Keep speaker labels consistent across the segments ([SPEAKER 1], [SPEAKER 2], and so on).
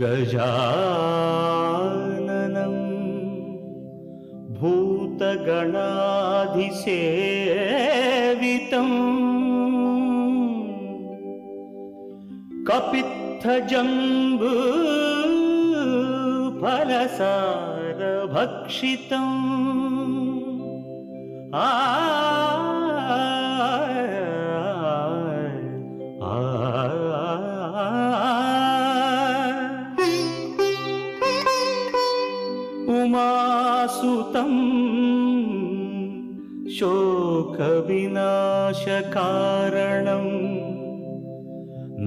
[SPEAKER 1] गजाननं भूतगणाधिसेवितं कपित्थजम्बूफलसारभक्षितम् उमासुतं शोकविनाशकारणं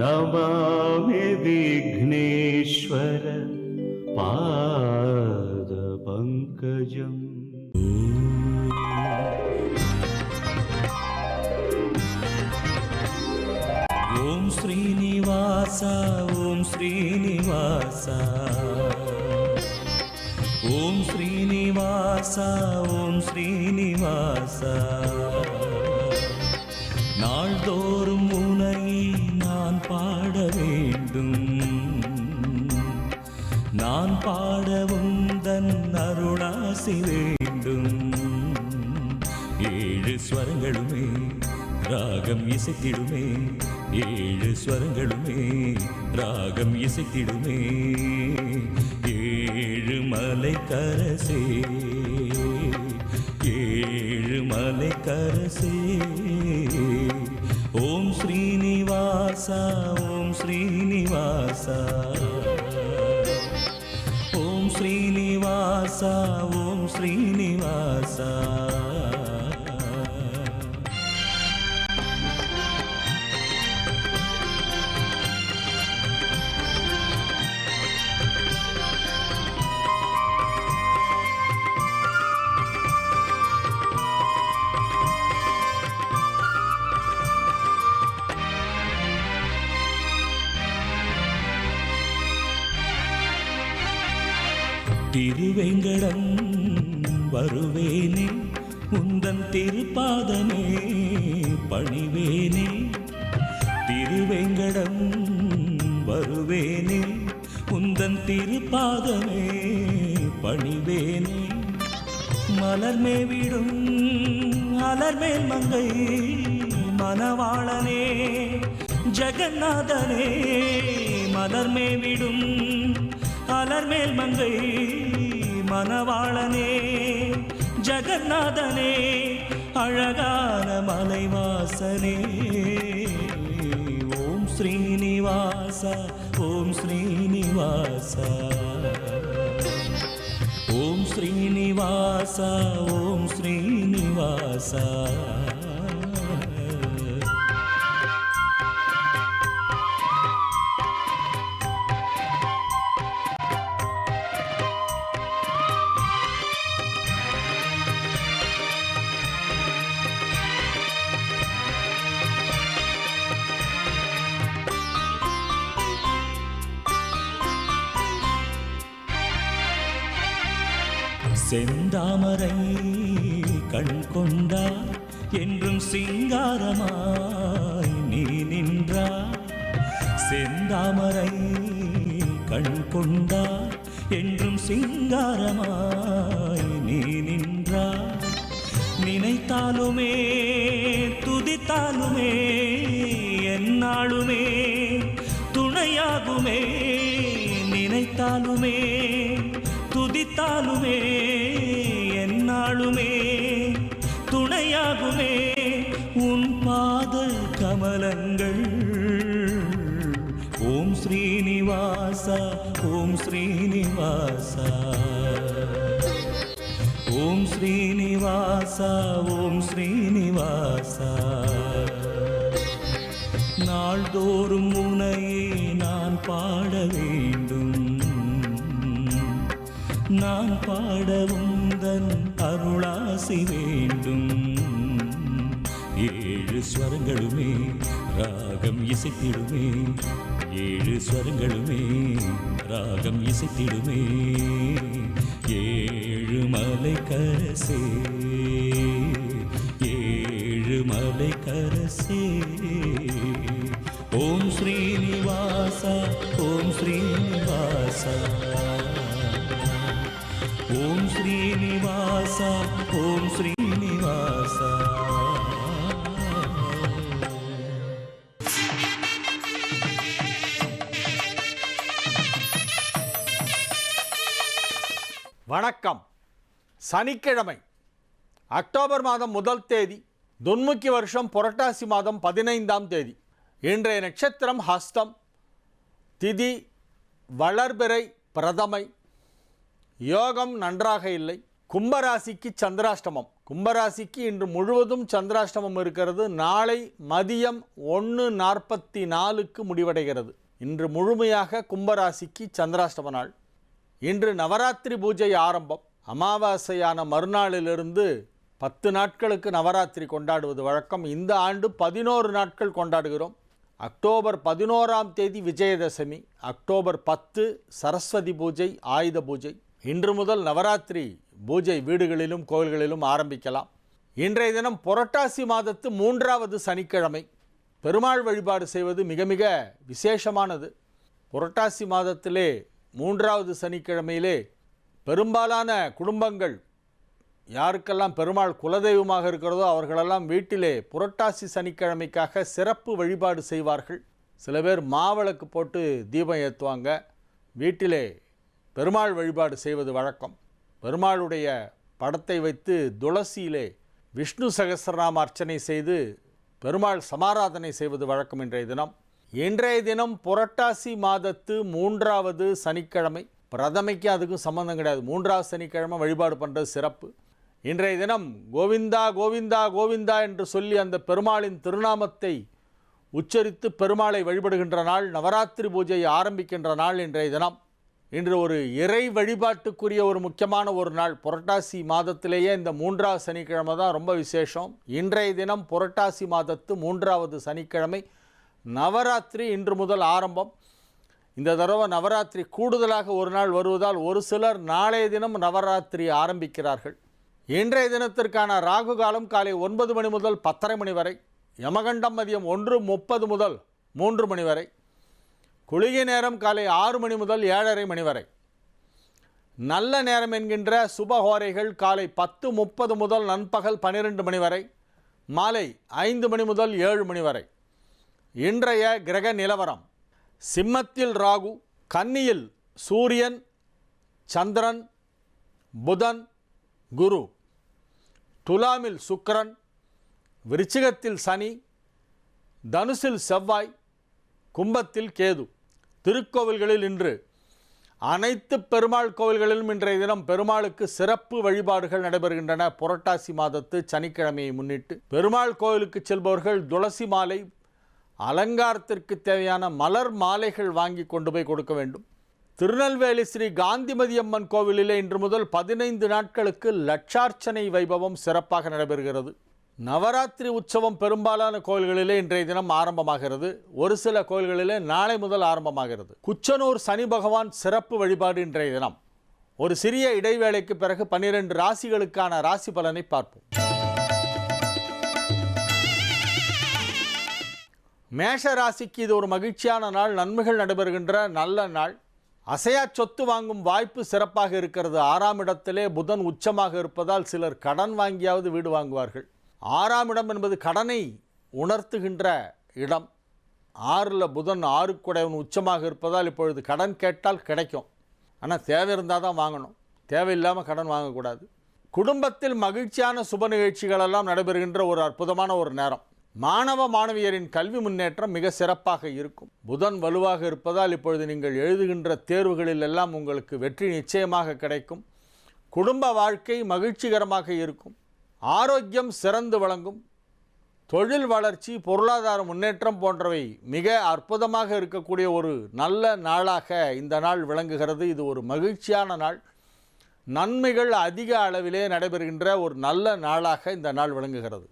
[SPEAKER 1] नमामि विघ्नेश्वर पादपङ्कजम्।
[SPEAKER 2] ओम श्रीनिवास ओम श्रीनिवास ओम श्रीनिवास ओम श्रीनिवास நாள்தோறும் உன்னை நான் பாட வேண்டும், நான் பாடவும் தன் அருளாசி வேண்டும். ஏழு ஸ்வரங்களுமே ராகம் இசைத்திடுமே, ஏழு ஸ்வரங்களுமே ராகம் இசைத்திடுமே. ஏழு மலை கரசே ஏழு மலை கரசே ஓம் ஸ்ரீனிவாசா ஓம் ஸ்ரீனிவாசா ஓம் ஸ்ரீனிவாசா ஓம் ஸ்ரீனிவாசா. திருவேங்கடம் வருவேனே, உந்தன் திருப்பாதமே பணிவேனே. திருவேங்கடம் வருவேனே, உந்தன் திருப்பாதமே பணிவேனே. மலர்மே விடும் அலர்மேல் மங்கை மணவாளனே ஜெகநாதனே. மலர்மே விடும் அலர்மேல் மங்கை மணவாளனே ஜெகநாதனே. அழகான மலைவாசனே ஓம் ஸ்ரீனிவாச ஓம் ஸ்ரீனிவாச ஓம் ஸ்ரீனிவாச ஓம் ஸ்ரீனிவாச. செந்தாமரை கண் கொண்டார் என்றும் சிங்காரமாய் நீ நின்றார். செந்தாமரை கண் கொண்டார் என்றும் சிங்காரமாய் நீ நின்றார். நினைத்தாலுமே துதித்தாலுமே எந்நாளுமே துணையாகுமே. நினைத்தாலுமே துதித்தாலுமே எந்நாளுமே துணையாகுமே. உன் பாத கமலங்கள் ஓம் ஸ்ரீனிவாச ஓம் ஸ்ரீனிவாச ஓம் ஸ்ரீனிவாச ஓம் ஸ்ரீனிவாச. நாள்தோறும் உன்னையே நான் பாட வேண்டும், நான் பாடவும் தன் அருளாசி வேண்டும். ஏழு ஸ்வரங்களுமே ராகம் இசைத்திடுமே, ஏழு ஸ்வரங்களுமே ராகம் இசைத்திடுமே. ஏழு மலை கரசே ஏழு மலை கரசே ஓம் ஸ்ரீனிவாச ஓம் ஸ்ரீனிவாச ஓம் ஸ்ரீனிவாசா ஓம் ஸ்ரீனிவாசா.
[SPEAKER 3] வணக்கம். சனிக்கிழமை அக்டோபர் மாதம் 1 தேதி, துன்முக்கி வருஷம் புரட்டாசி மாதம் 15ஆம் தேதி. இன்றைய நட்சத்திரம் ஹஸ்தம், திதி வளர்பிறை பிரதமை, யோகம் நன்றாக இல்லை. கும்பராசிக்கு சந்திராஷ்டமம். கும்பராசிக்கு இன்று முழுவதும் சந்திராஷ்டமம் இருக்கிறது. நாளை மதியம் 1:44க்கு முடிவடைகிறது. இன்று முழுமையாக கும்பராசிக்கு சந்திராஷ்டம நாள். இன்று நவராத்திரி பூஜை ஆரம்பம். அமாவாசையான மறுநாளிலிருந்து 10 நாட்களுக்கு நவராத்திரி கொண்டாடுவது வழக்கம். இந்த ஆண்டு 11 நாட்கள் கொண்டாடுகிறோம். அக்டோபர் 11ஆம் தேதி விஜயதசமி, அக்டோபர் 10 சரஸ்வதி பூஜை, ஆயுத பூஜை. இன்று முதல் நவராத்திரி பூஜை வீடுகளிலும் கோவில்களிலும் ஆரம்பிக்கலாம். இன்றைய தினம் புரட்டாசி மாதத்து 3வது சனிக்கிழமை. பெருமாள் வழிபாடு செய்வது மிக மிக விசேஷமானது. புரட்டாசி மாதத்திலே 3வது சனிக்கிழமையிலே பெரும்பாலான குடும்பங்கள், யாருக்கெல்லாம் பெருமாள் குலதெய்வமாக இருக்கிறதோ அவர்களெல்லாம் வீட்டிலே புரட்டாசி சனிக்கிழமைக்காக சிறப்பு வழிபாடு செய்வார்கள். சில பேர் மாவிளக்கு போட்டு தீபம் ஏற்றுவாங்க. வீட்டிலே பெருமாள் வழிபாடு செய்வது வழக்கம். பெருமாளுடைய படத்தை வைத்து துளசியிலே விஷ்ணு சகஸ்ரநாம அர்ச்சனை செய்து பெருமாள் சமாராதனை செய்வது வழக்கம். இன்றைய தினம் புரட்டாசி மாதத்து 3வது சனிக்கிழமை. பிரதமைக்கு அதுக்கும் சம்பந்தம் கிடையாது. 3வது சனிக்கிழமை வழிபாடு பண்ணுறது சிறப்பு. இன்றைய தினம் கோவிந்தா கோவிந்தா கோவிந்தா என்று சொல்லி அந்த பெருமாளின் திருநாமத்தை உச்சரித்து பெருமாளை வழிபடுகின்ற நாள். நவராத்திரி பூஜை ஆரம்பிக்கின்ற நாள் இன்றைய தினம். இன்று ஒரு இறை வழிபாட்டுக்குரிய ஒரு முக்கியமான ஒரு நாள். புரட்டாசி மாதத்திலேயே இந்த 3வது சனிக்கிழமை தான் ரொம்ப விசேஷம். இன்றைய தினம் புரட்டாசி மாதத்து 3வது சனிக்கிழமை. நவராத்திரி இன்று முதல் ஆரம்பம். இந்த தடவை நவராத்திரி கூடுதலாக ஒரு நாள் வருவதால் ஒரு சிலர் நாளைய தினம் நவராத்திரி ஆரம்பிக்கிறார்கள். இன்றைய தினத்திற்கான ராகு காலம் காலை 9 மணி முதல் 10:30 மணி வரை. யமகண்டம் மதியம் 1:30 முதல் 3 மணி வரை. குளிகை நேரம் காலை 6 மணி முதல் 7:30 மணி வரை. நல்ல நேரம் என்கின்ற சுபஹோரைகள் காலை 10:30 முதல் நண்பகல் 12 மணி வரை, மாலை 5 மணி முதல் 7 மணி வரை. இன்றைய கிரக நிலவரம்: சிம்மத்தில் ராகு, கன்னியில் சூரியன், சந்திரன், புதன், குரு, துலாமில் சுக்கிரன், விருச்சிகத்தில் சனி, தனுசில் செவ்வாய், கும்பத்தில் கேது. திருக்கோவில்களில் இன்று அனைத்து பெருமாள் கோவில்களிலும் இன்றைய தினம் பெருமாளுக்கு சிறப்பு வழிபாடுகள் நடைபெறுகின்றன. புரட்டாசி மாதத்து சனிக்கிழமையை முன்னிட்டு பெருமாள் கோவிலுக்கு செல்பவர்கள் துளசி மாலை, அலங்காரத்திற்கு தேவையான மலர் மாலைகள் வாங்கி கொண்டு போய் கொடுக்க வேண்டும். திருநெல்வேலி ஸ்ரீ காந்திமதி அம்மன் கோவிலிலே இன்று முதல் 15 நாட்களுக்கு லட்சார்ச்சனை வைபவம் சிறப்பாக நடைபெறுகிறது. நவராத்திரி உற்சவம் பெரும்பாலான கோவில்களிலே இன்றைய தினம் ஆரம்பமாகிறது. ஒரு சில கோவில்களிலே நாளை முதல் ஆரம்பமாகிறது. குச்சனூர் சனி பகவான் சிறப்பு வழிபாடு இன்றைய தினம். ஒரு சிறிய இடைவேளைக்கு பிறகு 12 ராசிகளுக்கான ராசி பலனை பார்ப்போம். மேஷ ராசிக்கு இது ஒரு மகிழ்ச்சியான நாள். நன்மைகள் நடைபெறுகின்ற நல்ல நாள். அசையா சொத்து வாங்கும் வாய்ப்பு சிறப்பாக இருக்கிறது. 6ஆம் இடத்திலே புதன் உச்சமாக இருப்பதால் சிலர் கடன் வாங்கியாவது வீடு வாங்குவார்கள். 6ஆம் இடம் என்பது கடனை உணர்த்துகின்ற இடம். 6ல் புதன் 6க்குடையவன் உச்சமாக இருப்பதால் இப்பொழுது கடன் கேட்டால் கிடைக்கும். ஆனால் தேவை இருந்தால் தான் வாங்கணும். தேவையில்லாமல் கடன் வாங்கக்கூடாது. குடும்பத்தில் மகிழ்ச்சியான சுப நிகழ்ச்சிகளெல்லாம் நடைபெறுகின்ற ஒரு அற்புதமான ஒரு நேரம். மாணவ மாணவியரின் கல்வி முன்னேற்றம் மிக சிறப்பாக இருக்கும். புதன் வலுவாக இருப்பதால் இப்பொழுது நீங்கள் எழுதுகின்ற தேர்வுகளில் எல்லாம் உங்களுக்கு வெற்றி நிச்சயமாக கிடைக்கும். குடும்ப வாழ்க்கை மகிழ்ச்சிகரமாக இருக்கும். ஆரோக்கியம் சிறந்து வழங்கும். தொழில் வளர்ச்சி, பொருளாதார முன்னேற்றம் போன்றவை மிக அற்புதமாக இருக்கக்கூடிய ஒரு நல்ல நாளாக இந்த நாள் விளங்குகிறது. இது ஒரு மகிழ்ச்சியான நாள். நன்மைகள் அதிக அளவிலே நடைபெறுகின்ற ஒரு நல்ல நாளாக இந்த நாள் விளங்குகிறது.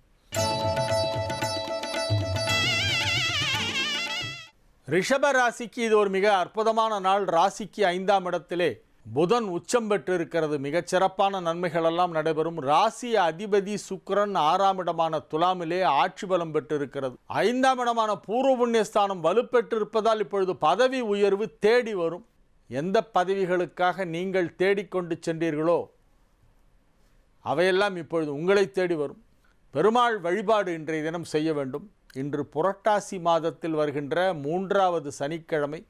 [SPEAKER 3] ரிஷப ராசிக்கு இது ஒரு மிக அற்புதமான நாள். ராசிக்கு 5ஆம் இடத்திலே புதன் உச்சம் பெற்று இருக்கிறது. மிகச்சிறப்பான நன்மைகள் எல்லாம் நடைபெறும். ராசி அதிபதி சுக்கிரன் 6ஆம் இடமான துலாமிலே ஆட்சி பலம் பெற்றிருக்கிறது. 5ஆம் இடமான பூர்வ புண்ணியஸ்தானம் வலுப்பெற்றிருப்பதால் இப்பொழுது பதவி உயர்வு தேடி வரும். எந்த பதவிகளுக்காக நீங்கள் தேடிக்கொண்டு சென்றீர்களோ அவையெல்லாம் இப்பொழுது உங்களை தேடி வரும். பெருமாள் வழிபாடு இன்றைய தினம் செய்ய வேண்டும். இன்று புரட்டாசி மாதத்தில் வருகின்ற 3வது சனிக்கிழமை.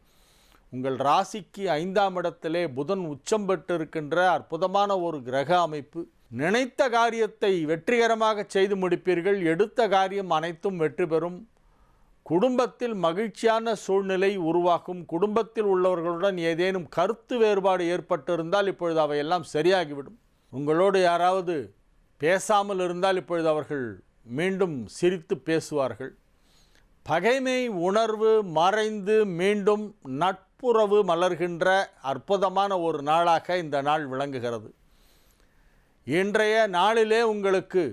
[SPEAKER 3] உங்கள் ராசிக்கு 5ஆம் இடத்திலே புதன் உச்சம் பெற்றிருக்கின்ற அற்புதமான ஒரு கிரக அமைப்பு. நினைத்த காரியத்தை வெற்றிகரமாக செய்து முடிப்பீர்கள். எடுத்த காரியம் அனைத்தும் வெற்றி பெறும். குடும்பத்தில் மகிழ்ச்சியான சூழ்நிலை உருவாகும். குடும்பத்தில் உள்ளவர்களுடன் ஏதேனும் கருத்து வேறுபாடு ஏற்பட்டிருந்தால் இப்பொழுது அவையெல்லாம் சரியாகிவிடும். உங்களோடு யாராவது பேசாமல் இருந்தால் இப்பொழுது அவர்கள் மீண்டும் சிரித்து பேசுவார்கள். பகைமை உணர்வு மறைந்து மீண்டும் நட்புறவு மலர்கின்ற அற்புதமான ஒரு நாளாக இந்த நாள் விளங்குகிறது. இன்றைய நாளிலே உங்களுக்கு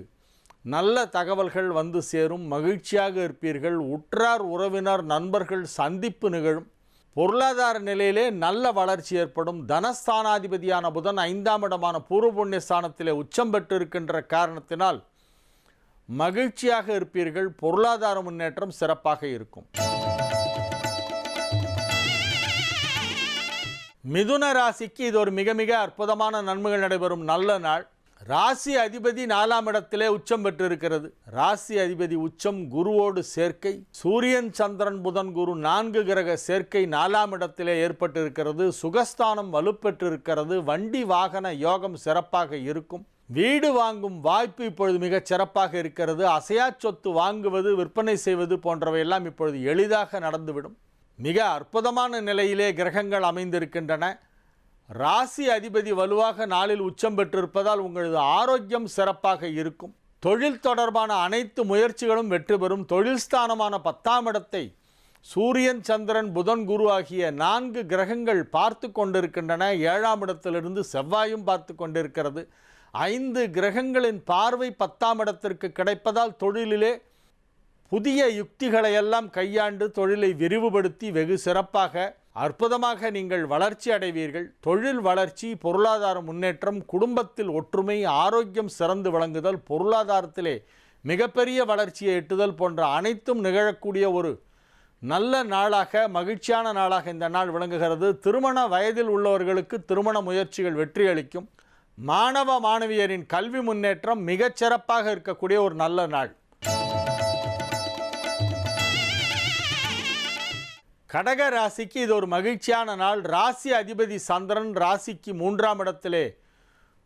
[SPEAKER 3] நல்ல தகவல்கள் வந்து சேரும். மகிழ்ச்சியாக இருப்பீர்கள். உற்றார் உறவினர் நண்பர்கள் சந்திப்பு நிகழும். பொருளாதார நிலையிலே நல்ல வளர்ச்சி ஏற்படும். தனஸ்தானாதிபதியான புதன் 5ஆம் இடமான பூர்வ புண்ணிய ஸ்தானத்திலே உச்சம் பெற்றிருக்கின்ற காரணத்தினால் மகிழ்ச்சியாக இருப்பீர்கள். பொருளாதார முன்னேற்றம் சிறப்பாக இருக்கும். மிதுன ராசிக்கு இது ஒரு மிக மிக அற்புதமான நன்மைகள் நடைபெறும் நல்ல நாள். ராசி அதிபதி 4ஆம் இடத்திலே உச்சம் பெற்றிருக்கிறது. ராசி அதிபதி உச்சம், குருவோடு சேர்க்கை, சூரியன் சந்திரன் புதன் குரு 4 கிரக சேர்க்கை 4ஆம் இடத்திலே ஏற்பட்டிருக்கிறது. சுகஸ்தானம் வலுப்பெற்றிருக்கிறது. வண்டி வாகன யோகம் சிறப்பாக இருக்கும். வீடு வாங்கும் வாய்ப்பு இப்பொழுது மிகச் சிறப்பாக இருக்கிறது. அசையா சொத்து வாங்குவது விற்பனை செய்வது போன்றவையெல்லாம் இப்பொழுது எளிதாக நடந்துவிடும். மிக அற்புதமான நிலையிலே கிரகங்கள் அமைந்திருக்கின்றன. ராசி அதிபதி வலுவாக நாளில் உச்சம் பெற்றிருப்பதால் உங்களது ஆரோக்கியம் சிறப்பாக இருக்கும். தொழில் தொடர்பான அனைத்து முயற்சிகளும் வெற்றி பெறும். தொழில் ஸ்தானமான 10ஆம் இடத்தை சூரியன் சந்திரன் புதன் குரு ஆகிய 4 கிரகங்கள் பார்த்து கொண்டிருக்கின்றன. 7ஆம் இடத்திலிருந்து செவ்வாயும் பார்த்து கொண்டிருக்கிறது. 5 கிரகங்களின் பார்வை 10ஆம் இடத்திற்கு கிடைப்பதால் தொழிலிலே புதிய யுக்திகளை எல்லாம் கையாண்டு தொழிலை விரிவுபடுத்தி வெகு சிறப்பாக அற்புதமாக நீங்கள் வளர்ச்சி அடைவீர்கள். தொழில் வளர்ச்சி, பொருளாதார முன்னேற்றம், குடும்பத்தில் ஒற்றுமை, ஆரோக்கியம் சிறந்து விளங்குதல், பொருளாதாரத்திலே மிகப்பெரிய வளர்ச்சியை எட்டுதல் போன்ற அனைத்தும் நிகழக்கூடிய ஒரு நல்ல நாளாக, மகிழ்ச்சியான நாளாக இந்த நாள் விளங்குகிறது. திருமண வயதில் உள்ளவர்களுக்கு திருமண முயற்சிகள் வெற்றியளிக்கும். மாணவ மாணவியரின் கல்வி முன்னேற்றம் மிகச் சிறப்பாக இருக்கக்கூடிய ஒரு நல்ல நாள். கடக ராசிக்கு இது ஒரு மகிழ்ச்சியான நாள். ராசி அதிபதி சந்திரன் ராசிக்கு 3ஆம் இடத்திலே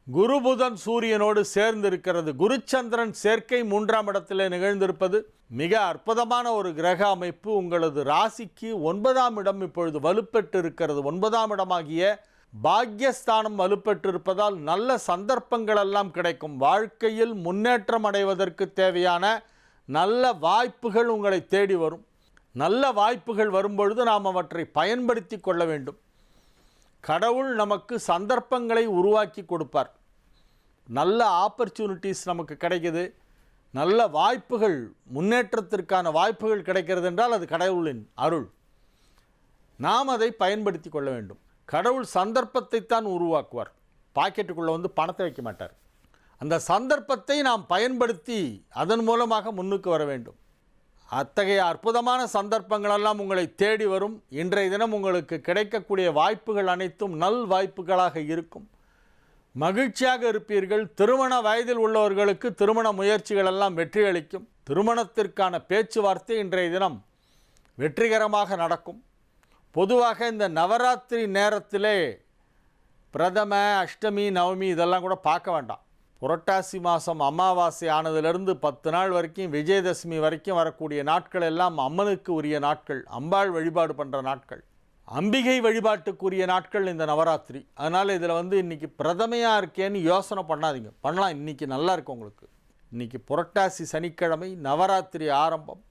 [SPEAKER 3] குரு புதன் சூரியனோடு சேர்ந்திருக்கிறது. குரு சந்திரன் சேர்க்கை 3ஆம் இடத்திலே நிகழ்ந்திருப்பது மிக அற்புதமான ஒரு கிரக அமைப்பு. உங்களது ராசிக்கு 9ஆம் இடம் இப்பொழுது வலுப்பெற்று இருக்கிறது. 9ஆம் இடமாகிய பாக்யஸ்தானம் வலுப்பெற்றிருப்பதால் நல்ல சந்தர்ப்பங்கள் எல்லாம் கிடைக்கும். வாழ்க்கையில் முன்னேற்றம் அடைவதற்கு தேவையான நல்ல வாய்ப்புகள் உங்களை தேடி வரும். நல்ல வாய்ப்புகள் வரும்பொழுது நாம் அவற்றை பயன்படுத்தி கொள்ள வேண்டும். கடவுள் நமக்கு சந்தர்ப்பங்களை உருவாக்கி கொடுப்பார். நல்ல ஆப்பர்ச்சுனிட்டிஸ் நமக்கு கிடைக்குது. நல்ல வாய்ப்புகள், முன்னேற்றத்திற்கான வாய்ப்புகள் கிடைக்கிறது என்றால் அது கடவுளின் அருள். நாம் அதை பயன்படுத்தி கொள்ள வேண்டும். கடவுள் சந்தர்ப்பத்தை தான் உருவாக்குவார். பாக்கெட்டுக்குள்ளே வந்து பணத்தை வைக்க மாட்டார். அந்த சந்தர்ப்பத்தை நாம் பயன்படுத்தி அதன் மூலமாக முன்னுக்கு வர வேண்டும். அத்தகைய அற்புதமான சந்தர்ப்பங்களெல்லாம் உங்களை தேடி வரும். இன்றைய தினம் உங்களுக்கு கிடைக்கக்கூடிய வாய்ப்புகள் அனைத்தும் நல் வாய்ப்புகளாக இருக்கும். மகிழ்ச்சியாக இருப்பீர்கள். திருமண வயதில் உள்ளவர்களுக்கு திருமண முயற்சிகள் எல்லாம் வெற்றி அளிக்கும். திருமணத்திற்கான பேச்சுவார்த்தை இன்றைய தினம் வெற்றிகரமாக நடக்கும். பொதுவாக இந்த நவராத்திரி நேரத்திலே பிரதம, அஷ்டமி, நவமி இதெல்லாம் கூட பார்க்க வேண்டாம். புரட்டாசி மாதம் அமாவாசை ஆனதிலிருந்து 10 நாள் வரைக்கும், விஜயதசமி வரைக்கும் வரக்கூடிய நாட்கள் எல்லாம் அம்மனுக்கு உரிய நாட்கள், அம்பாள் வழிபாடு பண்ணுற நாட்கள், அம்பிகை வழிபாட்டுக்குரிய நாட்கள் இந்த நவராத்திரி. அதனால் இதில் இன்றைக்கி பிரதமையாக இருக்கேன்னு யோசனை பண்ணாதீங்க. பண்ணலாம், இன்றைக்கி நல்லா இருக்கும் உங்களுக்கு. இன்றைக்கி புரட்டாசி சனிக்கிழமை, நவராத்திரி ஆரம்பம்.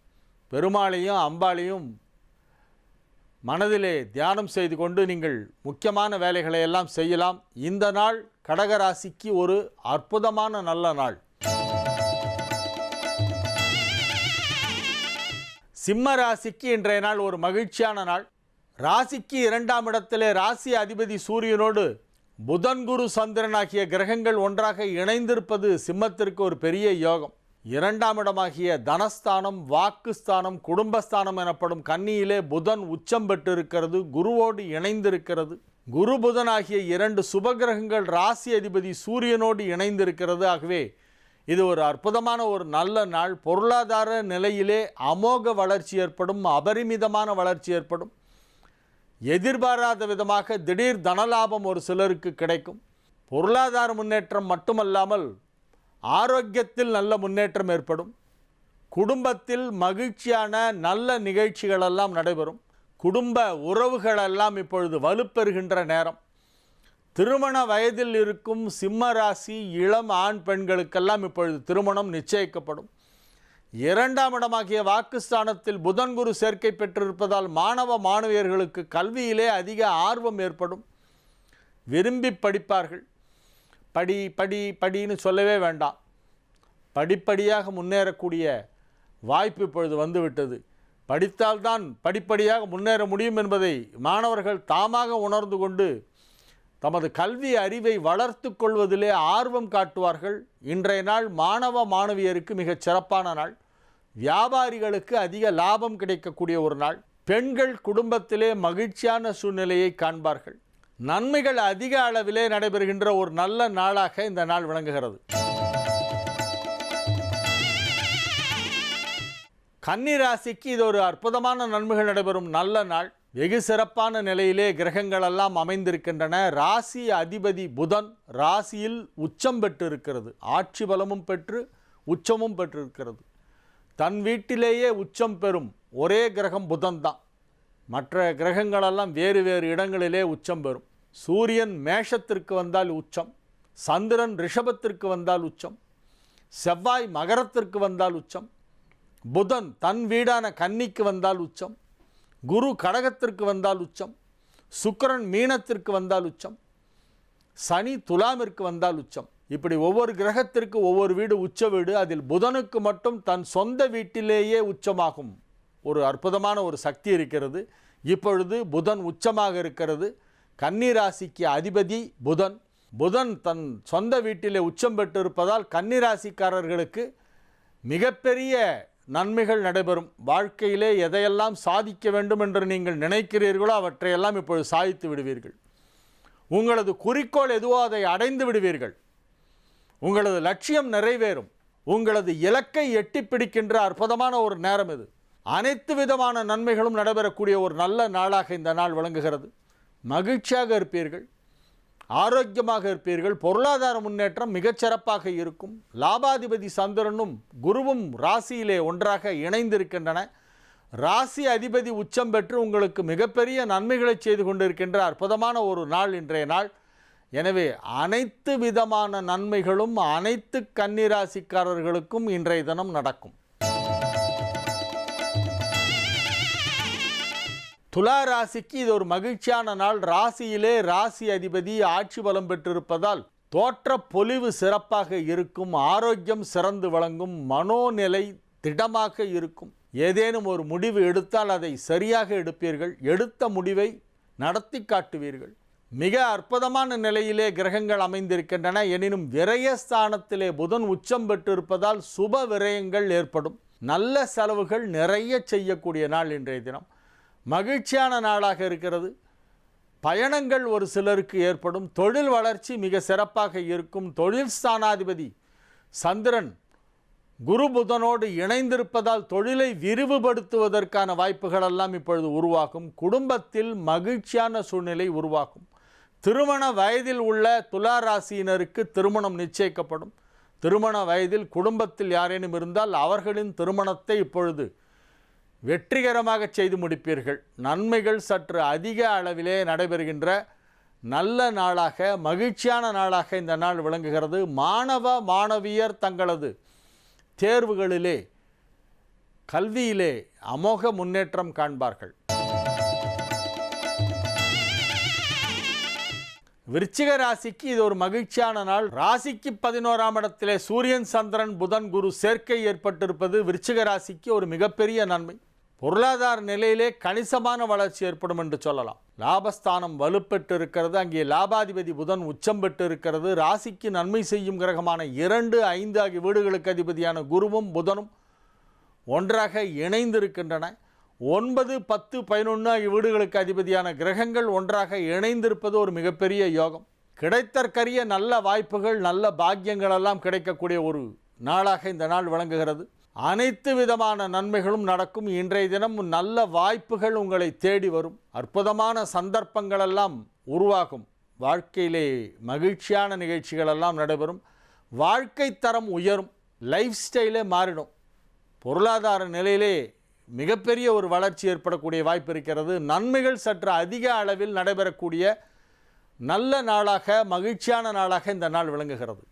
[SPEAKER 3] பெருமாளையும் அம்பாளையும் மனதிலே தியானம் செய்து கொண்டு நீங்கள் முக்கியமான வேலைகளை எல்லாம் செய்யலாம். இந்த நாள் கடகராசிக்கு ஒரு அற்புதமான நல்ல நாள். சிம்ம ராசிக்கு இன்றைய நாள் ஒரு மகிழ்ச்சியான நாள். ராசிக்கு 2ஆம் இடத்திலே ராசி அதிபதி சூரியனோடு புதன் குரு சந்திரன் ஆகிய கிரகங்கள் ஒன்றாக இணைந்திருப்பது சிம்மத்திற்கு ஒரு பெரிய யோகம். 2ஆம் இடமாகிய தனஸ்தானம், வாக்குஸ்தானம், குடும்பஸ்தானம் எனப்படும் கன்னியிலே புதன் உச்சம் பெற்றிருக்கிறது. குருவோடு இணைந்திருக்கிறது. குரு புதன் ஆகிய இரண்டு சுபகிரகங்கள் ராசி அதிபதி சூரியனோடு இணைந்திருக்கிறது. ஆகவே இது ஒரு அற்புதமான ஒரு நல்ல நாள். பொருளாதார நிலையிலே அமோக வளர்ச்சி ஏற்படும், அபரிமிதமான வளர்ச்சி ஏற்படும். எதிர்பாராத விதமாக திடீர் தனலாபம் ஒரு சிலருக்கு கிடைக்கும். பொருளாதார முன்னேற்றம் மட்டுமல்லாமல் ஆரோக்கியத்தில் நல்ல முன்னேற்றம் ஏற்படும். குடும்பத்தில் மகிழ்ச்சியான நல்ல நிகழ்ச்சிகளெல்லாம் நடைபெறும். குடும்ப உறவுகளெல்லாம் இப்பொழுது வலுப்பெறுகின்ற நேரம். திருமண வயதில் இருக்கும் சிம்ம ராசி இளம் ஆண் பெண்களுக்கெல்லாம் இப்பொழுது திருமணம் நிச்சயிக்கப்படும். 2ஆம் இடமாகிய வாக்குஸ்தானத்தில் புதன் குரு சேர்க்கை பெற்றிருப்பதால் மாணவ மாணவியர்களுக்கு கல்வியிலே அதிக ஆர்வம் ஏற்படும். விரும்பி படிப்பார்கள். படின்னு சொல்லவே வேண்டாம். படிப்படியாக முன்னேறக்கூடிய வாய்ப்பு இப்பொழுது வந்துவிட்டது. படித்தால்தான் படிப்படியாக முன்னேற முடியும் என்பதை மாணவர்கள் தாமாக உணர்ந்து கொண்டு தமது கல்வி அறிவை வளர்த்து கொள்வதிலே ஆர்வம் காட்டுவார்கள். இன்றைய நாள் மாணவ மாணவியருக்கு மிகச் சிறப்பான நாள். வியாபாரிகளுக்கு அதிக லாபம் கிடைக்கக்கூடிய ஒரு நாள். பெண்கள் குடும்பத்திலே மகிழ்ச்சியான சூழ்நிலையை காண்பார்கள். நன்மைகள் அதிக அளவிலே நடைபெறுகின்ற ஒரு நல்ல நாளாக இந்த நாள் விளங்குகிறது. கன்னி ராசிக்கு இது ஒரு அற்புதமான நன்மைகள் நடைபெறும் நல்ல நாள். வெகு சிறப்பான நிலையிலே கிரகங்கள் எல்லாம் அமைந்திருக்கின்றன. ராசி அதிபதி புதன் ராசியில் உச்சம் பெற்றிருக்கிறது. ஆட்சி பலமும் பெற்று உச்சமும் பெற்றிருக்கிறது. தன் வீட்டிலேயே உச்சம் பெறும் ஒரே கிரகம் புதன் தான். மற்ற கிரகங்களெல்லாம் வேறு வேறு இடங்களிலே உச்சம் பெறும். சூரியன் மேஷத்திற்கு வந்தால் உச்சம், சந்திரன் ரிஷபத்திற்கு வந்தால் உச்சம், செவ்வாய் மகரத்திற்கு வந்தால் உச்சம், புதன் தன் வீடான கன்னிக்கு வந்தால் உச்சம், குரு கடகத்திற்கு வந்தால் உச்சம், சுக்கிரன் மீனத்திற்கு வந்தால் உச்சம், சனி துலாமிற்கு வந்தால் உச்சம். இப்படி ஒவ்வொரு கிரகத்திற்கு ஒவ்வொரு வீடு உச்ச வீடு. அதில் புதனுக்கு மட்டும் தன் சொந்த வீட்டிலேயே உச்சமாகும் ஒரு அற்புதமான ஒரு சக்தி இருக்கிறது. இப்பொழுது புதன் உச்சமாக இருக்கிறது. கன்னி ராசிக்கு அதிபதி புதன். புதன் தன் சொந்த வீட்டிலே உச்சம் பெற்றிருப்பதால் கன்னி ராசிக்காரர்களுக்கு மிகப்பெரிய நன்மைகள் நடைபெறும். வாழ்க்கையிலே எதையெல்லாம் சாதிக்க வேண்டும் என்று நீங்கள் நினைக்கிறீர்களோ அவற்றையெல்லாம் இப்பொழுது சாதித்து விடுவீர்கள். உங்களது குறிக்கோள் எதுவோ அதை அடைந்து விடுவீர்கள். உங்களது லட்சியம் நிறைவேறும். உங்களது இலக்கை எட்டி பிடிக்கின்ற அற்புதமான ஒரு நேரம் இது. அனைத்து விதமான நன்மைகளும் நடைபெறக்கூடிய ஒரு நல்ல நாளாக இந்த நாள் விளங்குகிறது. மகிழ்ச்சியாக இருப்பீர்கள், ஆரோக்கியமாக இருப்பீர்கள். பொருளாதார முன்னேற்றம் மிகச்சிறப்பாக இருக்கும். லாபாதிபதி சந்திரனும் குருவும் ராசியிலே ஒன்றாக இணைந்திருக்கின்றன. ராசி அதிபதி உச்சம் பெற்று உங்களுக்கு மிகப்பெரிய நன்மைகளை செய்து கொண்டிருக்கின்ற அற்புதமான ஒரு நாள் இன்றைய நாள். எனவே அனைத்து விதமான நன்மைகளும் அனைத்து கன்னி ராசிக்காரர்களுக்கும் இன்றைய தினம் நடக்கும். துலா ராசிக்கு இது ஒரு மகிழ்ச்சியான நாள். ராசியிலே ராசி அதிபதி ஆட்சி பலம் பெற்றிருப்பதால் தோற்ற பொலிவு சிறப்பாக இருக்கும். ஆரோக்கியம் சிறந்து விளங்கும். மனோநிலை திடமாக இருக்கும். ஏதேனும் ஒரு முடிவு எடுத்தால் அதை சரியாக எடுப்பீர்கள். எடுத்த முடிவை நடத்தி காட்டுவீர்கள். மிக அற்புதமான நிலையிலே கிரகங்கள் அமைந்திருக்கின்றன. எனினும் விரயஸ்தானத்திலே புதன் உச்சம் பெற்றிருப்பதால் சுப விரயங்கள் ஏற்படும். நல்ல செலவுகள் நிறைய செய்யக்கூடிய நாள் இன்றைய தினம். மகிழ்ச்சியான நாளாக இருக்கிறது. பயணங்கள் ஒரு சிலருக்கு ஏற்படும். தொழில் வளர்ச்சி மிக சிறப்பாக இருக்கும். தொழில் ஸ்தானாதிபதி சந்திரன் குரு புதனோடு இணைந்திருப்பதால் தொழிலை விரிவுபடுத்துவதற்கான வாய்ப்புகளெல்லாம் இப்பொழுது உருவாகும். குடும்பத்தில் மகிழ்ச்சியான சூழ்நிலை உருவாகும். திருமண வயதில் உள்ள துலா ராசியினருக்கு திருமணம் நிச்சயிக்கப்படும். திருமண வயதில் குடும்பத்தில் யாரேனும் இருந்தால் அவர்களின் திருமணத்தை இப்பொழுது வெற்றிகரமாக செய்து முடிப்பீர்கள். நன்மைகள் சற்று அதிக அளவிலே நடைபெறுகின்ற நல்ல நாளாக, மகிழ்ச்சியான நாளாக இந்த நாள் விளங்குகிறது. மாணவ மாணவியர் தங்களது தேர்வுகளிலே, கல்வியிலே அமோக முன்னேற்றம் காண்பார்கள். விருச்சிக ராசிக்கு இது ஒரு மகிழ்ச்சியான நாள். ராசிக்கு 11ஆம் இடத்திலே சூரியன் சந்திரன் புதன் குரு சேர்க்கை ஏற்பட்டிருப்பது விருச்சிக ராசிக்கு ஒரு மிகப்பெரிய நன்மை. பொருளாதார நிலையிலே கணிசமான வளர்ச்சி ஏற்படும் என்று சொல்லலாம். லாபஸ்தானம் வலுப்பெற்று இருக்கிறது. அங்கே லாபாதிபதி புதன் உச்சம் பெற்று இருக்கிறது. ராசிக்கு நன்மை செய்யும் கிரகமான 2, 5 ஆகிய வீடுகளுக்கு அதிபதியான குருவும் புதனும் ஒன்றாக இணைந்திருக்கின்றன. 9, 10, 11 ஆகிய வீடுகளுக்கு அதிபதியான கிரகங்கள் ஒன்றாக இணைந்திருப்பது ஒரு மிகப்பெரிய யோகம். கிடைத்தற்கரிய நல்ல வாய்ப்புகள், நல்ல பாக்கியங்கள் எல்லாம் கிடைக்கக்கூடிய ஒரு நாளாக இந்த நாள் விளங்குகிறது. அனைத்து விதமான நன்மைகளும் நடக்கும். இன்றைய தினம் நல்ல வாய்ப்புகள் உங்களை தேடி வரும். அற்புதமான சந்தர்ப்பங்கள் எல்லாம் உருவாகும். வாழ்க்கையிலே மகிழ்ச்சியான நிகழ்ச்சிகள் எல்லாம் நடைபெறும். வாழ்க்கை தரம் உயரும். லைஃப் ஸ்டைலே மாறிடும். பொருளாதார நிலையிலே மிகப்பெரிய ஒரு வளர்ச்சி ஏற்படக்கூடிய வாய்ப்பு இருக்கிறது. நன்மைகள் சற்று அதிக அளவில் நடைபெறக்கூடிய நல்ல நாளாக, மகிழ்ச்சியான நாளாக இந்த நாள் விளங்குகிறது.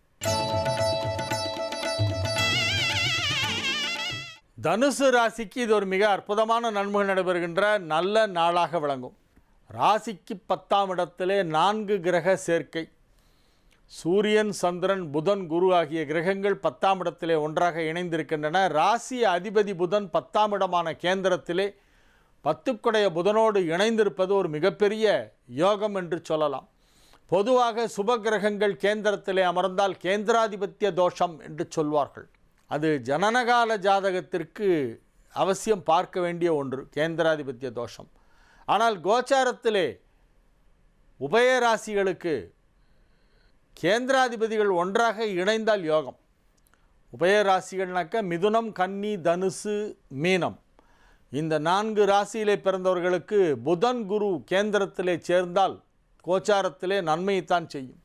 [SPEAKER 3] தனுசு ராசிக்கு இது ஒரு மிக அற்புதமான நன்மைகள் நடைபெறுகின்ற நல்ல நாளாக விளங்கும். ராசிக்கு 10ஆம் இடத்திலே 4 கிரக சேர்க்கை. சூரியன், சந்திரன், புதன், குரு ஆகிய கிரகங்கள் 10ஆம் இடத்திலே ஒன்றாக இணைந்திருக்கின்றன. ராசி அதிபதி புதன் 10ஆம் இடமான கேந்திரத்திலே 10 புதனோடு இணைந்திருப்பது ஒரு மிகப்பெரிய யோகம் என்று சொல்லலாம். பொதுவாக சுப கிரகங்கள் கேந்திரத்திலே அமர்ந்தால் கேந்திராதிபத்திய தோஷம் என்று சொல்வார்கள். அது ஜனனகால ஜாதகத்திற்கு அவசியம் பார்க்க வேண்டிய ஒன்று, கேந்திராதிபத்திய தோஷம். ஆனால் கோச்சாரத்திலே உபயராசிகளுக்கு கேந்திராதிபதிகள் ஒன்றாக இணைந்தால் யோகம். உபயராசிகள்னாக்க மிதுனம், கன்னி, தனுசு, மீனம். இந்த 4 ராசியிலே பிறந்தவர்களுக்கு புதன், குரு கேந்திரத்திலே சேர்ந்தால் கோச்சாரத்திலே நன்மையைத்தான் செய்யும்.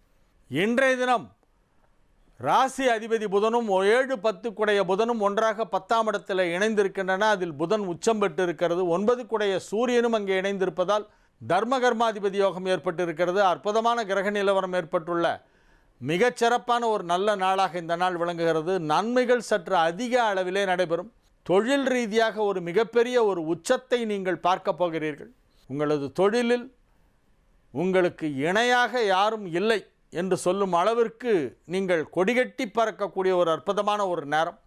[SPEAKER 3] இன்றைய தினம் ராசி அதிபதி புதனும் 7, 10 புதனும் ஒன்றாக 10ஆம் இடத்தில் இணைந்திருக்கின்றன. அதில் புதன் உச்சம் பெற்று இருக்கிறது. 9 சூரியனும் அங்கே இணைந்திருப்பதால் தர்மகர்மாதிபதி யோகம் ஏற்பட்டிருக்கிறது. அற்புதமான கிரக நிலவரம் ஏற்பட்டுள்ள மிகச்சிறப்பான ஒரு நல்ல நாளாக இந்த நாள் விளங்குகிறது. நன்மைகள் சற்று அதிக அளவிலே நடைபெறும். தொழில் ரீதியாக ஒரு மிகப்பெரிய ஒரு உச்சத்தை நீங்கள் பார்க்க போகிறீர்கள். உங்களது தொழிலில் உங்களுக்கு இணையாக யாரும் இல்லை என்று சொல்லும் அளவிற்கு நீங்கள் கொடிகட்டி பறக்கக்கூடிய ஒரு அற்புதமான ஒரு நேரம்.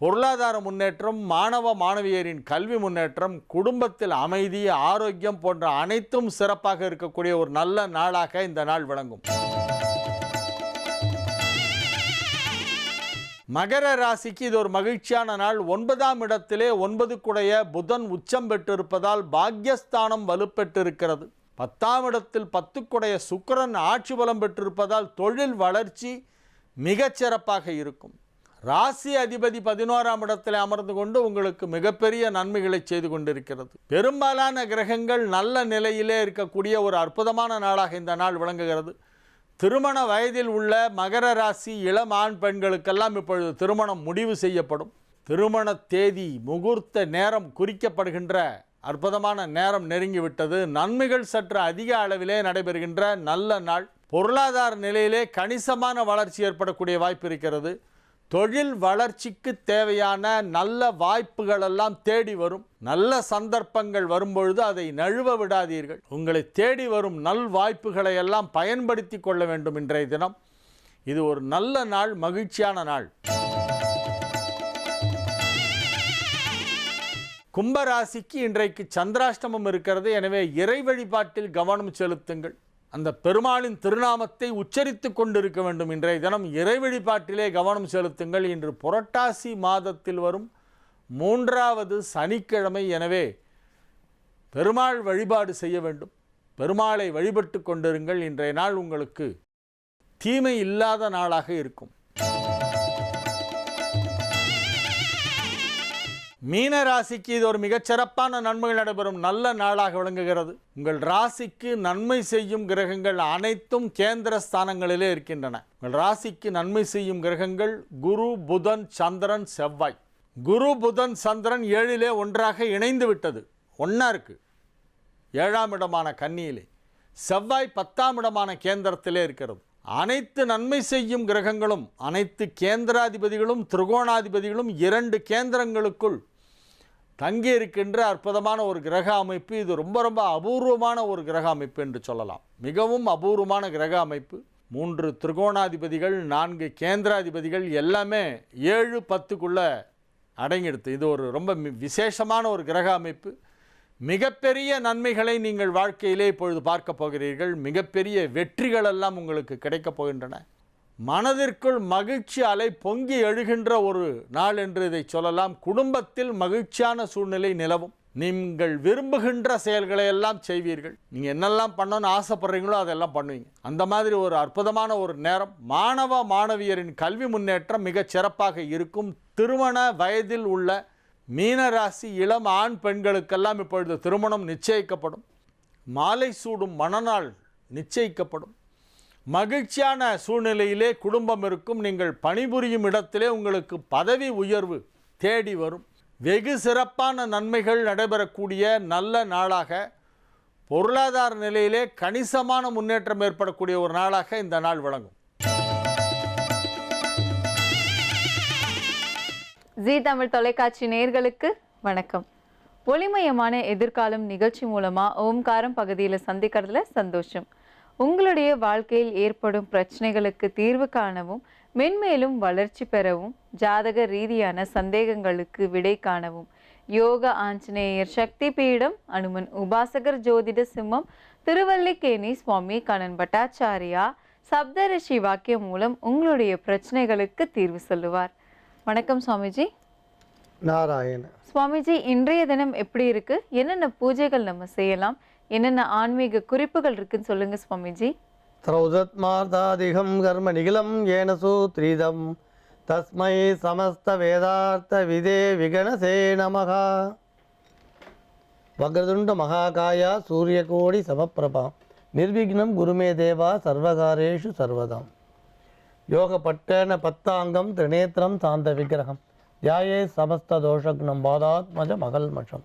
[SPEAKER 3] பொருளாதார முன்னேற்றம், மாணவ மாணவியரின் கல்வி முன்னேற்றம், குடும்பத்தில் அமைதி, ஆரோக்கியம் போன்ற அனைத்தும் சிறப்பாக இருக்கக்கூடிய ஒரு நல்ல நாளாக இந்த நாள் விளங்கும். மகர ராசிக்கு இது ஒரு மகிழ்ச்சியான நாள். 9ஆம் இடத்திலே 9 புதன் உச்சம் பெற்றிருப்பதால் பாக்யஸ்தானம் வலுப்பெற்றிருக்கிறது. 10ஆம் இடத்தில் 10 சுக்கிரன் ஆட்சி பலம் பெற்றிருப்பதால் தொழில் வளர்ச்சி மிகச்சிறப்பாக இருக்கும். ராசி அதிபதி 11ஆம் இடத்தில் அமர்ந்து கொண்டு உங்களுக்கு மிகப்பெரிய நன்மைகளை செய்து கொண்டிருக்கிறது. பெரும்பாலான கிரகங்கள் நல்ல நிலையிலே இருக்கக்கூடிய ஒரு அற்புதமான நாளாக இந்த நாள் விளங்குகிறது. திருமண வயதில் உள்ள மகர ராசி இளம் ஆண் பெண்களுக்கெல்லாம் இப்பொழுது திருமணம் முடிவு செய்யப்படும். திருமண தேதி, முகூர்த்த நேரம் குறிக்கப்படுகின்ற அற்புதமான நேரம் நெருங்கிவிட்டது. நன்மைகள் சற்று அதிக அளவிலே நடைபெறுகின்ற நல்ல நாள். பொருளாதார நிலையிலே கணிசமான வளர்ச்சி ஏற்படக்கூடிய வாய்ப்பு இருக்கிறது. தொழில் வளர்ச்சிக்கு தேவையான நல்ல வாய்ப்புகள் எல்லாம் தேடி வரும். நல்ல சந்தர்ப்பங்கள் வரும்பொழுது அதை நழுவ விடாதீர்கள். உங்களை தேடி வரும் நல் வாய்ப்புகளை எல்லாம் பயன்படுத்தி கொள்ள வேண்டும். இன்றைய தினம் இது ஒரு நல்ல நாள், மகிழ்ச்சியான நாள். கும்பராசிக்கு இன்றைக்கு சந்திராஷ்டமம் இருக்கிறது. எனவே இறை வழிபாட்டில் கவனம் செலுத்துங்கள். அந்த பெருமாளின் திருநாமத்தை உச்சரித்து கொண்டிருக்க வேண்டும். இன்றைய தினம் இறை வழிபாட்டிலே கவனம் செலுத்துங்கள். இன்று புரட்டாசி மாதத்தில் வரும் 3வது சனிக்கிழமை. எனவே பெருமாள் வழிபாடு செய்ய வேண்டும். பெருமாளை வழிபட்டு கொண்டிருங்கள். இன்றைய நாள் உங்களுக்கு தீமை இல்லாத நாளாக இருக்கும். மீன ராசிக்கு இது ஒரு மிகச்சிறப்பான நன்மைகள் நடைபெறும் நல்ல நாளாக விளங்குகிறது. உங்கள் ராசிக்கு நன்மை செய்யும் கிரகங்கள் அனைத்தும் கேந்திர ஸ்தானங்களிலே இருக்கின்றன. உங்கள் ராசிக்கு நன்மை செய்யும் கிரகங்கள் குரு, புதன், சந்திரன், செவ்வாய். குரு, புதன், சந்திரன் 7லே ஒன்றாக இணைந்து விட்டது. ஒன்றா இருக்கு 7ஆம் இடமான கன்னியிலே. செவ்வாய் 10ஆம் இடமான கேந்திரத்திலே இருக்கிறது. அனைத்து நன்மை செய்யும் கிரகங்களும், அனைத்து கேந்திராதிபதிகளும், திரிகோணாதிபதிகளும் 2 கேந்திரங்களுக்குள் தங்கி இருக்கின்ற அற்புதமான ஒரு கிரக அமைப்பு. இது ரொம்ப ரொம்ப அபூர்வமான ஒரு கிரக அமைப்பு என்று சொல்லலாம். மிகவும் அபூர்வமான கிரக அமைப்பு. 3 திரிகோணாதிபதிகள், 4 கேந்திராதிபதிகள் எல்லாமே 7, 10க்குள்ள அடங்கிடுது. இது ஒரு ரொம்ப விசேஷமான ஒரு கிரக அமைப்பு. மிகப்பெரிய நன்மைகளை நீங்கள் வாழ்க்கையிலே இப்பொழுது பார்க்க போகிறீர்கள். மிகப்பெரிய வெற்றிகள் எல்லாம் உங்களுக்கு கிடைக்கப் போகின்றன. மனதிற்குள் மகிழ்ச்சி அலை பொங்கி எழுகின்ற ஒரு நாள் என்று இதை சொல்லலாம். குடும்பத்தில் மகிழ்ச்சியான சூழ்நிலை நிலவும். நீங்கள் விரும்புகின்ற செயல்களை எல்லாம் செய்வீர்கள். நீங்கள் என்னெல்லாம் பண்ணணும்னு ஆசைப்படுறீங்களோ அதெல்லாம் பண்ணுவீங்க. அந்த மாதிரி ஒரு அற்புதமான ஒரு நேரம். மாணவ மாணவியரின் கல்வி முன்னேற்றம் மிகச் சிறப்பாக இருக்கும். திருமண வயதில் உள்ள மீனராசி இளம் ஆண் பெண்களுக்கெல்லாம் இப்பொழுது திருமணம் நிச்சயிக்கப்படும். மாலை சூடும் மணநாள் நிச்சயிக்கப்படும். மகிழ்ச்சியான சூழ்நிலையிலே குடும்பம் இருக்கும். நீங்கள் பணிபுரியும் இடத்திலே உங்களுக்கு பதவி உயர்வு தேடி வரும். வெகு சிறப்பான நன்மைகள் நடைபெறக்கூடிய நல்ல நாளாக, பொருளாதார நிலையிலே கணிசமான முன்னேற்றம் ஏற்படக்கூடிய ஒரு நாளாக இந்த நாள் விளங்கும்.
[SPEAKER 4] ஜீ தமிழ் தொலைக்காட்சி நேயர்களுக்கு வணக்கம். ஒளிமயமான எதிர்காலம் நிகழ்ச்சி மூலமா ஓம்காரம் பகுதியில் சந்திக்கிறதுல சந்தோஷம். உங்களுடைய வாழ்க்கையில் ஏற்படும் பிரச்சனைகளுக்கு தீர்வு காணவும், மென்மேலும் வளர்ச்சி பெறவும், ஜாதக ரீதியான சந்தேகங்களுக்கு விடை காணவும் யோக ஆஞ்சநேயர் சக்தி பீடம், அனுமன் உபாசகர் ஜோதிட சிம்மம், திருவல்லிக்கேணி சுவாமி கண்ணன் பட்டாச்சாரியா சப்தரிஷி வாக்கியம் மூலம் உங்களுடைய பிரச்சனைகளுக்கு தீர்வு சொல்லுவார். வணக்கம் சுவாமிஜி.
[SPEAKER 5] நாராயண.
[SPEAKER 4] சுவாமிஜி, இன்றைய தினம் எப்படி இருக்கு? என்னென்ன பூஜைகள் நம்ம செய்யலாம்? என்னென்ன ஆன்மீக குறிப்புகள் இருக்குன்னு சொல்லுங்க சுவாமிஜி.
[SPEAKER 5] திரௌதத்மார்த்தாதிகம் கர்ம நிகிலம் ஏன சூத்ரீதம் தஸ்மை சமஸ்த வேதார்த்த விதே விகணசே நமஹ. வக்ரதுண்ட மகாகாயா சூரியகோடி சமப்பிரபா நிர்விக்னம் குருமே தேவா சர்வகாரேஷு சர்வதாம். யோகப்பட்டேன பத்தாங்கம் திரிநேத்திரம் சாந்த விக்கிரகம் தியாயே சமஸ்த தோஷக்னம் பாதாத்மஜ மகல்மஷம்.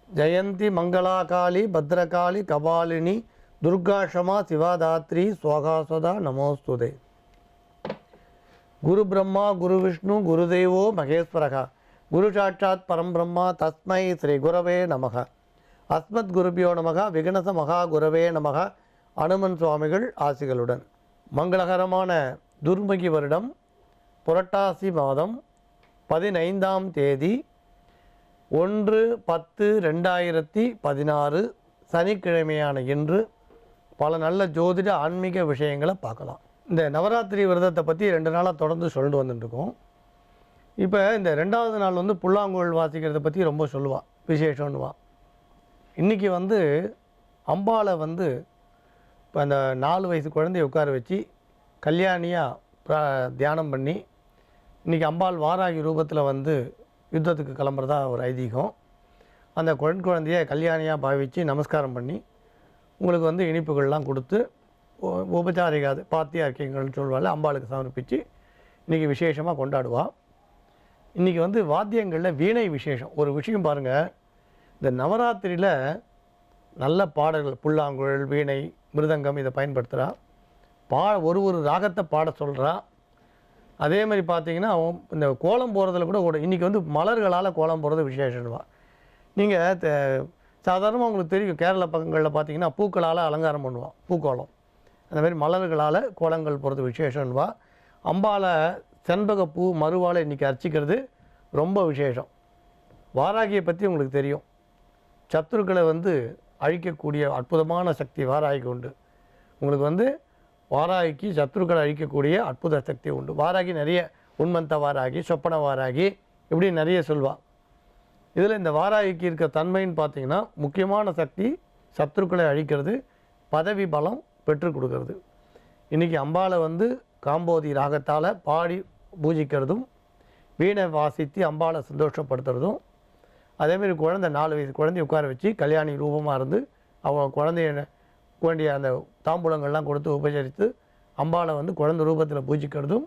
[SPEAKER 5] ஜெயந்தி மங்களாகாளி பத்ரகாளி கபாலினி துர்காஷமா சிவாதாத்ரி ஸ்வகாஸ்வதா நமோஸ்துதே. குரு பிரம்மா குரு விஷ்ணு குருதேவோ மகேஸ்வரக குரு சாட்சாத் பரம் பிரம்மா தஸ்மை ஸ்ரீ குரவே நமக. அஸ்மத் குருபியோ நமக விகணச மகா குரவே நமக. அனுமன் சுவாமிகள் ஆசிகளுடன். மங்களகரமான துர்முகி வருடம் புரட்டாசி மாதம் 15ஆம் தேதி 1/10/2016 சனிக்கிழமையான இன்று பல நல்ல ஜோதிட ஆன்மீக விஷயங்களை பார்க்கலாம். இந்த நவராத்திரி விரதத்தை பற்றி 2 நாளாக தொடர்ந்து சொல்லிட்டு வந்துட்டுருக்கோம். இப்போ இந்த 2வது நாள் வந்து புல்லாங்குழல் வாசிக்கிறத பற்றி ரொம்ப சொல்லுவாள், விசேஷம்னுவான். இன்றைக்கி வந்து அம்பாளை வந்து இப்போ அந்த 4 வயசு குழந்தைய உட்கார வச்சு கல்யாணியாக தியானம் பண்ணி, இன்றைக்கி அம்பாள் வாராகி ரூபத்தில் வந்து யுத்தத்துக்கு கிளம்புறதா ஒரு ஐதீகம். அந்த குழந்தைய கல்யாணியாக பாவித்து நமஸ்காரம் பண்ணி உங்களுக்கு வந்து இனிப்புகள்லாம் கொடுத்து உபச்சாரிகாது பாத்தியார்க்கியங்கள்னு சொல்லுவாள், அம்பாளுக்கு சமர்ப்பித்து இன்றைக்கி விசேஷமாக கொண்டாடுவாள். இன்றைக்கி வந்து வாத்தியங்களில் வீணை விசேஷம். ஒரு விஷயம் பாருங்கள், இந்த நவராத்திரியில் நல்ல பாடல்கள் புல்லாங்குழல் வீணை மிருதங்கம் இதை பயன்படுத்துகிறா. ஒரு ராகத்தை பாட சொல்கிறா. அதே மாதிரி பார்த்தீங்கன்னா இந்த கோலம் போகிறதுல கூட இன்றைக்கி வந்து மலர்களால் கோலம் போகிறது விசேஷம்வா. நீங்கள் சாதாரணமாக உங்களுக்கு தெரியும், கேரள பக்கங்களில் பார்த்தீங்கன்னா பூக்களால் அலங்காரம் பண்ணுவாள், பூக்கோலம். அந்த மாதிரி மலர்களால் கோலங்கள் போகிறது விசேஷம்வா. அம்பாலை செண்பகப்பூ மறுவாலை இன்றைக்கி அர்ச்சிக்கிறது ரொம்ப விசேஷம். வாராகியை பற்றி உங்களுக்கு தெரியும், சத்துருக்களை வந்து அழிக்கக்கூடிய அற்புதமான சக்தி வாராகிக்கு உண்டு. உங்களுக்கு வந்து வாராகிக்கு சத்துருக்களை அழிக்கக்கூடிய அற்புத சக்தி உண்டு. வாராகி நிறைய உண்மந்த வாராகி, சொப்பன வாராகி, இப்படி நிறைய சொல்வாள். இதில் இந்த வாராகிக்கு இருக்க தன்மைன்னு பார்த்தீங்கன்னா முக்கியமான சக்தி சத்துருக்களை அழிக்கிறது, பதவி பலம் பெற்றுக் கொடுக்கறது. இன்றைக்கி அம்பாளை வந்து காம்போதி ராகத்தால் பாடி பூஜிக்கிறதும், வீணை வாசித்து அம்பாளை சந்தோஷப்படுத்துறதும், அதேமாரி குழந்தை 4 வயசு குழந்தைய உட்கார வச்சு கல்யாணி ரூபமாக இருந்து அவங்க குழந்தைய வேண்டிய அந்த தாம்பூலங்கள்லாம் கொடுத்து உபசரித்து அம்பாளை வந்து குழந்தை ரூபத்தில் பூஜிக்கிறதும்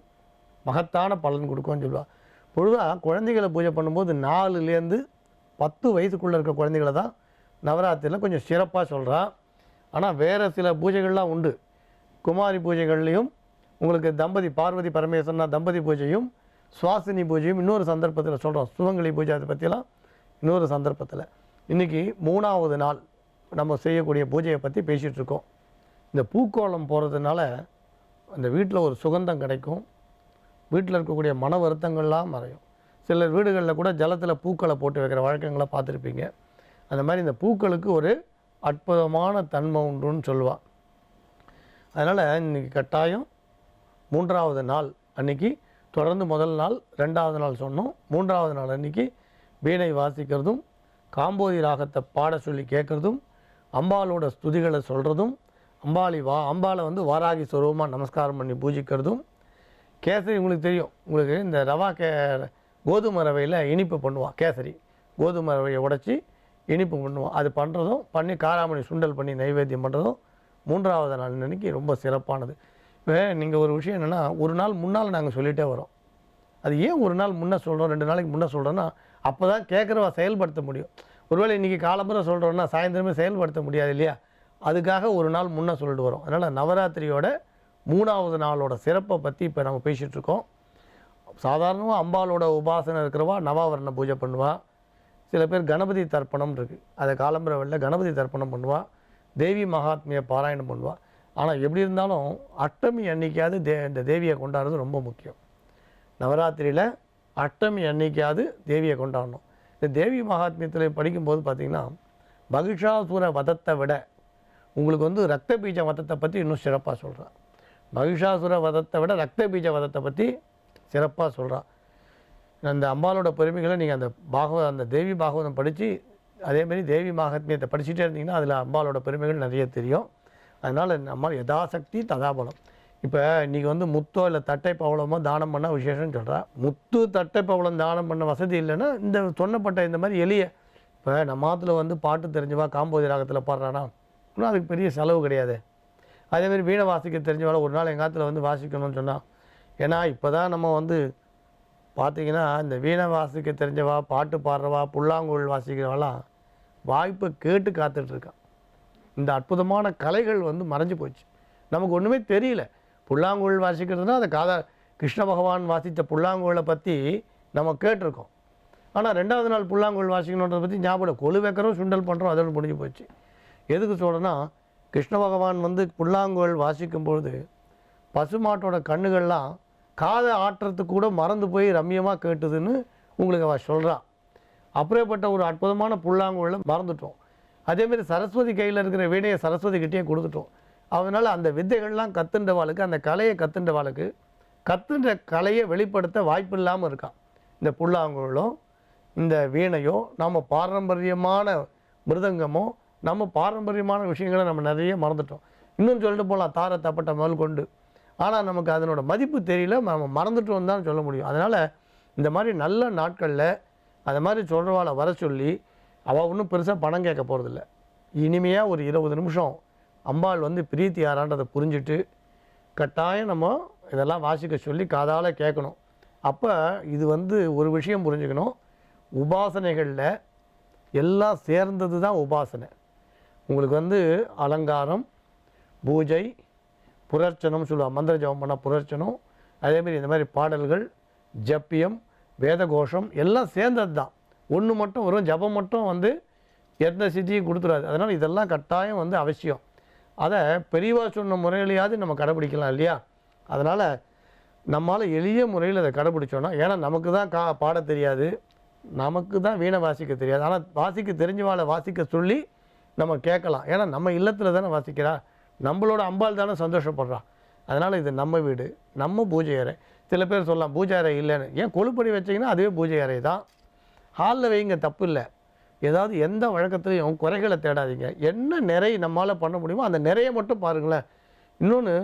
[SPEAKER 5] மகத்தான பலன் கொடுக்கும்னு சொல்லுவாள். பொதுவாக குழந்தைகளை பூஜை பண்ணும்போது 4லேருந்து 10 வயசுக்குள்ளே இருக்க குழந்தைகளை தான் நவராத்திரியில் கொஞ்சம் சிறப்பாக சொல்கிறா. ஆனால் வேறு சில பூஜைகள்லாம் உண்டு. குமாரி பூஜைகள்லேயும் உங்களுக்கு தம்பதி பார்வதி பரமேஸ்வரனா தம்பதி பூஜையும் சுவாசினி பூஜையும் இன்னொரு சந்தர்ப்பத்தில் சொல்கிறோம். சுவங்களி பூஜை அதை பற்றியெல்லாம் இன்னொரு சந்தர்ப்பத்தில். இன்றைக்கி 3வது நாள் நம்ம செய்யக்கூடிய பூஜையை பற்றி பேசிகிட்ருக்கோம். இந்த பூக்கோளம் போகிறதுனால அந்த வீட்டில் ஒரு சுகந்தம் கிடைக்கும், வீட்டில் இருக்கக்கூடிய மன வருத்தங்கள்லாம் மறையும். சிலர் வீடுகளில் கூட ஜலத்தில் பூக்களை போட்டு வைக்கிற வழக்கங்களை பார்த்துருப்பீங்க. அந்த மாதிரி இந்த பூக்களுக்கு ஒரு அற்புதமான தன்மை உண்டுன்னு சொல்லுவாள். அதனால் இன்றைக்கி கட்டாயம் 3வது நாள் அன்றைக்கி தொடர்ந்து முதல் நாள் 2வது நாள் சொன்னோம். 3வது நாள் அன்றைக்கி வீணை வாசிக்கிறதும் காம்போதி ராகத்தை பாட சொல்லி கேட்குறதும், அம்பாளோட ஸ்துதிகளை சொல்கிறதும், அம்பாளை வந்து வாராகி ஸ்வரூபமாக நமஸ்காரம் பண்ணி பூஜிக்கிறதும், கேசரி உங்களுக்கு தெரியும், உங்களுக்கு இந்த கோதுமை ரவையில் இனிப்பு பண்ணுவான். கேசரி கோதுமை ரவையை உடைச்சி இனிப்பு பண்ணுவான். அது பண்ணுறதும் பண்ணி காராமணி சுண்டல் பண்ணி நைவேத்தியம் பண்ணுறதும் 3வது நாள் அன்னைக்கு ரொம்ப சிறப்பானது. இப்போ நீங்கள் ஒரு விஷயம் என்னென்னா, ஒரு நாள் முன்னால் நாங்கள் சொல்லிகிட்டே வரோம். அது ஏன் ஒரு நாள் முன்னே சொல்கிறோம், 2 நாளைக்கு முன்னே சொல்கிறோன்னா, அப்போ தான் கேட்குறவா செயல்படுத்த முடியும். ஒருவேளை இன்றைக்கி காலம்புற சொல்கிறோன்னா சாயந்தரமே செயல்படுத்த முடியாது இல்லையா? அதுக்காக ஒரு நாள் முன்னே சொல்லிட்டு வரோம். அதனால் நவராத்திரியோட 3வது நாளோட சிறப்பை பற்றி இப்போ நம்ம பேசிகிட்ருக்கோம். சாதாரணமாக அம்பாளோட உபாசனை இருக்கிறவா நவாவரண பூஜை பண்ணுவா. சில பேர் கணபதி தர்ப்பணம் இருக்குது, அதை காலம்புற வெளில கணபதி தர்ப்பணம் பண்ணுவா. தேவி மகாத்மியை பாராயணம் பண்ணுவா. ஆனால் எப்படி இருந்தாலும் அஷ்டமி அன்னைக்காவது இந்த தேவியை கொண்டாடுறது ரொம்ப முக்கியம். நவராத்திரியில் அஷ்டமி அன்னைக்காவது தேவியை கொண்டாடணும். இந்த தேவி மகாத்மியத்தில் படிக்கும்போது பார்த்திங்கன்னா, மகிஷாசுர வதத்தை விட உங்களுக்கு வந்து ரத்த பீஜ வதத்தை பற்றி இன்னும் சிறப்பாக சொல்கிறான். மகிஷாசுர வதத்தை விட ரத்த பீஜ வதத்தை பற்றி சிறப்பாக சொல்கிறான். அந்த அம்பாளோட பெருமைகளை நீங்கள் அந்த தேவி பாகவதம் படித்து அதேமாரி தேவி மகாத்மியத்தை படிச்சுட்டே இருந்தீங்கன்னா அதில் அம்பாளோட பெருமைகள் நிறைய தெரியும். அதனால் நம்ம யதாசக்தி ததாபலம். இப்போ இன்றைக்கி வந்து முத்தோ இல்லை தட்டை பவளமோ தானம் பண்ண விசேஷம்னு சொல்கிறா. முத்து தட்டை பவளம் தானம் பண்ண வசதி இல்லைன்னா இந்த சொன்னப்பட்ட இந்த மாதிரி எளிய, இப்போ நம்ம ஆற்றுல வந்து பாட்டு தெரிஞ்சவா காம்போதி ராகத்தில் பாடுறானா, இன்னும் அதுக்கு பெரிய செலவு கிடையாது. அதேமாதிரி வீணை வாசிக்க தெரிஞ்சவாள் ஒரு நாள் எங்கள் ஆற்றுல வந்து வாசிக்கணும்னு சொன்னால், ஏன்னா இப்போ தான் நம்ம வந்து பார்த்திங்கன்னா இந்த வீணை வாசிக்க தெரிஞ்சவா, பாட்டு பாடுறவா, புல்லாங்குழல் வாசிக்கிறவாலாம் வாய்ப்பை கேட்டு காத்துட்ருக்கான். இந்த அற்புதமான கலைகள் வந்து மறைஞ்சு போச்சு, நமக்கு ஒன்றுமே தெரியல. புல்லாங்குழல் வாசிக்கிறதுனா அதை கிருஷ்ண பகவான் வாசித்த புல்லாங்குழலை பற்றி நம்ம கேட்டிருக்கோம். ஆனால் 2வது நாள் புல்லாங்குழல் வாசிக்கணுன்றதை பற்றி ஞாபகம் கொலு வைக்கிறோம், சுண்டல் பண்ணுறோம், அதோடு முடிஞ்சு போச்சு. எதுக்கு சொல்கிறேன்னா, கிருஷ்ண பகவான் வந்து புல்லாங்குழல் வாசிக்கும்பொழுது பசுமாட்டோட கண்ணுகள்லாம் காதை ஆட்டுறதுக்கு கூட மறந்து போய் ரம்யமாக கேட்டுதுன்னு உங்களுக்கு அவள் சொல்கிறான். அப்படியேப்பட்ட ஒரு அற்புதமான புல்லாங்குழலை மறந்துட்டோம். அதேமாரி சரஸ்வதி கையில் இருக்கிற வீணையை சரஸ்வதி கிட்டேயே கொடுத்துட்டோம். அதனால் அந்த வித்தைகள்லாம் கற்றுண்டவாளுக்கு, அந்த கலையை கற்றுண்டவாளுக்கு கற்றுன்ற கலையை வெளிப்படுத்த வாய்ப்பு இல்லாமல் இருக்கான். இந்த புல்லாங்குழலும் இந்த வீணையோ நம்ம பாரம்பரியமான மிருதங்கமோ நம்ம பாரம்பரியமான விஷயங்களை நம்ம நிறைய மறந்துட்டோம். இன்னும் சொல்லிட்டு போகலாம், தார தப்பட்ட முதல் கொண்டு. ஆனால் நமக்கு அதனோட மதிப்பு தெரியல, நம்ம மறந்துட்டோம் தான் சொல்ல முடியும். அதனால் இந்த மாதிரி நல்ல நாட்களில் அந்த மாதிரி சொல்கிறவாளை வர சொல்லி, அவள் ஒன்றும் பெருசாக பணம் கேட்க போகிறதில்ல. இனிமையாக ஒரு 20 நிமிஷம் அம்பாள் வந்து பிரீத்தி யாரான்றதை புரிஞ்சுட்டு கட்டாயம் நம்ம இதெல்லாம் வாசிக்க சொல்லி காதால் கேட்கணும். அப்போ இது வந்து ஒரு விஷயம் புரிஞ்சுக்கணும், உபாசனைகளில் எல்லாம் சேர்ந்தது தான் உபாசனை. உங்களுக்கு வந்து அலங்காரம், பூஜை, புரர்ச்சனம் சொல்லுவாள், மந்திர ஜபம் பண்ணால் புரர்ச்சனம், அதேமாரி இந்த மாதிரி பாடல்கள், ஜப்பியம், வேத கோஷம் எல்லாம் சேர்ந்தது தான். ஒன்று மட்டும் வரும், ஜபம் மட்டும் வந்து எந்த சித்தியும் கொடுத்துடாது. அதனால் இதெல்லாம் கட்டாயம் வந்து அவசியம். அதை பெரியவா சொன்ன முறையிலையாவது நம்ம கடைப்பிடிக்கலாம் இல்லையா? அதனால் நம்மளால் எளிய முறையில் அதை கடைப்பிடிச்சோன்னா, ஏன்னா நமக்கு தான் பாட தெரியாது, நமக்கு தான் வீணை வாசிக்க தெரியாது. ஆனால் வாசிக்க தெரிஞ்சவாளை வாசிக்க சொல்லி நம்ம கேட்கலாம். ஏன்னா நம்ம இல்லத்தில் தானே வாசிக்கிறா, நம்மளோட அம்பாள் தானே சந்தோஷப்படுறா. அதனால் இது நம்ம வீடு, நம்ம பூஜை அறை. சில பேர் சொல்லலாம் பூஜை அறை இல்லைன்னு. ஏன் கொழுப்படி வச்சிங்கன்னா அதுவே பூஜை அறை தான். ஹாலில் வைங்க, தப்பு இல்லை. ஏதாவது எந்த வழக்கத்துலையும் குறைகளை தேடாதீங்க. என்ன நிறை நம்மளால் பண்ண முடியுமோ அந்த நிறைய மட்டும் பாருங்களேன். இன்னொன்று,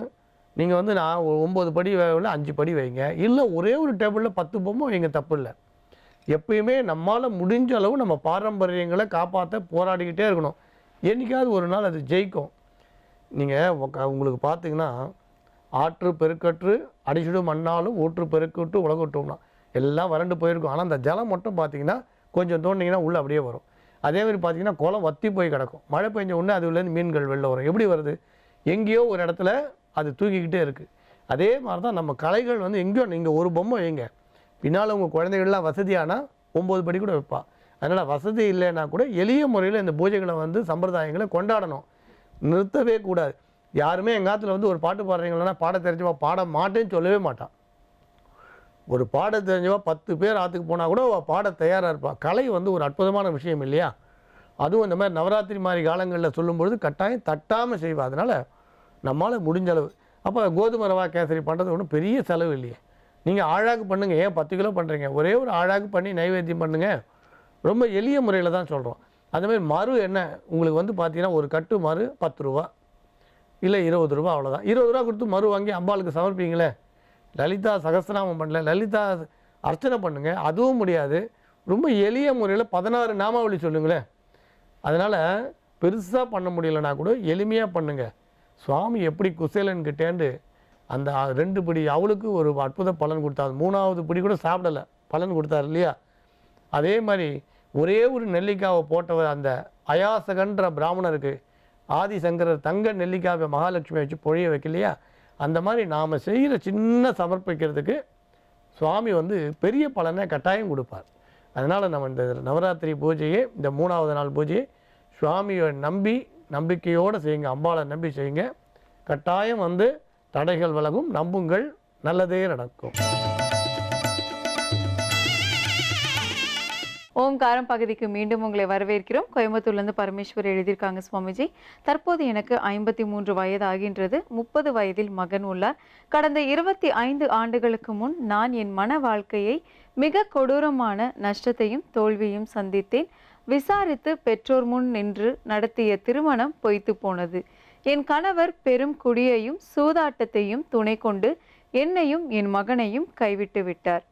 [SPEAKER 5] நீங்கள் வந்து நான் 9 படி 5 படி வைங்க, இல்லை ஒரே ஒரு டேபிளில் 10 பொம்மை வைங்க, தப்பு இல்லை. எப்பயுமே நம்மளால் முடிஞ்ச அளவு நம்ம பாரம்பரியங்களை காப்பாற்ற போராடிக்கிட்டே இருக்கணும். என்றைக்காவது ஒரு நாள் அது ஜெயிக்கும். நீங்கள் உங்களுக்கு பார்த்தீங்கன்னா, ஆற்று பெருக்கற்று அடிச்சுடு மண்ணாலும் ஊற்று பெருக்கிட்டு உலகட்டும்னா எல்லாம் வறண்டு போயிருக்கும். ஆனால் அந்த ஜலம் மட்டும் பார்த்தீங்கன்னா கொஞ்சம் தோண்டிங்கன்னா உள்ளே அப்படியே வரும். அதேமாதிரி பார்த்தீங்கன்னா குளம் வற்றி போய் கிடக்கும். மழை பெஞ்ச உடனே அதுலேருந்து மீன்கள் வெளில வரும். எப்படி வருது? எங்கேயோ ஒரு இடத்துல அது தூக்கிக்கிட்டே இருக்குது. அதே மாதிரி தான் நம்ம கலைகள் வந்து எங்கேயோ நீங்கள் ஒரு பொம்மை வைங்க, பின்னால் உங்கள் குழந்தைகள்லாம் வசதியானால் 9 படி கூட வைப்பா. அதனால் வசதி இல்லைன்னா கூட எளிய முறையில் இந்த பூஜைகளை வந்து சம்பிரதாயங்களை கொண்டாடணும், நிறுத்தவே கூடாது. யாருமே எங்கள் காலத்தில் வந்து ஒரு பாட்டு பாடுறீங்களா, பாட தெரிஞ்சவா பாட மாட்டேன்னு சொல்லவே மாட்டான். ஒரு பாட தெரிஞ்சவா 10 பேர் ஆற்றுக்கு போனால் கூட பாட தயாராக இருப்பாள். கலை வந்து ஒரு அற்புதமான விஷயம் இல்லையா? அதுவும் இந்த மாதிரி நவராத்திரி மாதிரி காலங்களில் சொல்லும்பொழுது கட்டாயம் தட்டாமல் செய்வா. அதனால் நம்மளால் முடிஞ்ச அளவு. அப்போ கோதுமை ரவா கேசரி பண்ணுறது ஒன்றும் பெரிய செலவு இல்லையே. நீங்கள் ஆழாக்கு பண்ணுங்கள். ஏன் 10 கிலோ பண்ணுறீங்க? ஒரே ஒரு ஆழாக்கு பண்ணி நைவேத்தியம் பண்ணுங்கள், ரொம்ப எளிய முறையில் தான் சொல்கிறோம். அதுமாதிரி மறு என்ன உங்களுக்கு வந்து பார்த்தீங்கன்னா ஒரு கட்டு மறு 10 ரூபா இல்லை 20 ரூபா, அவ்வளோதான். 20 ரூபா கொடுத்து மறு வாங்கி அம்பாளுக்கு சமர்ப்பிங்களே. லலிதா சகஸ்ரநாமம் பண்ணல, லலிதா அர்ச்சனை பண்ணுங்கள், அதுவும் முடியாது. ரொம்ப எளிய முறையில் 16 நாமாவளி சொல்லுங்களேன். அதனால் பெருசாக பண்ண முடியலனா கூட எளிமையாக பண்ணுங்கள். சுவாமி எப்படி குசேலன்கிட்டேண்டு அந்த 2 பிடி அவளுக்கு ஒரு அற்புத பலன் கொடுத்தாரு. 3வது பிடி கூட சாப்பிடலை, பலன் கொடுத்தாரு இல்லையா? அதே மாதிரி ஒரே ஒரு நெல்லிக்காவை போட்டவர் அந்த அயாசகன்ற பிராமணருக்கு ஆதிசங்கரர் தங்க நெல்லிக்காவை மகாலட்சுமி வச்சு பொழிய வைக்கலையா? அந்த மாதிரி நாம் செய்கிற சின்ன சமர்ப்பிக்கிறதுக்கு சுவாமி வந்து பெரிய பலனை கட்டாயம் கொடுப்பார். அதனால் நம்ம இந்த நவராத்திரி பூஜையை, இந்த 3வது நாள் பூஜையை சுவாமியை நம்பிக்கையோடு செய்யுங்க. அம்பாளை நம்பி செய்யுங்க. கட்டாயம் வந்து தடைகள் விலகும். நம்புங்கள், நல்லதே நடக்கும்.
[SPEAKER 4] ஓம்காரம் பகுதிக்கு மீண்டும் உங்களை வரவேற்கிறோம். கோயம்புத்தூர்லேருந்து பரமேஸ்வர் எழுதியிருக்காங்க. சுவாமிஜி, தற்போது எனக்கு 53 வயது ஆகின்றது. 30 வயதில் மகன் உள்ளார். கடந்த 25 ஆண்டுகளுக்கு முன் நான் என் மன வாழ்க்கையை மிக கொடூரமான நஷ்டத்தையும் தோல்வியும் சந்தித்தேன். விசாரித்து பெற்றோர் முன் நின்று நடத்திய திருமணம் பொய்த்து போனது. என் கணவர் பெரும் குடியையும் சூதாட்டத்தையும் துணை கொண்டு என்னையும் என் மகனையும் கைவிட்டு விட்டார்.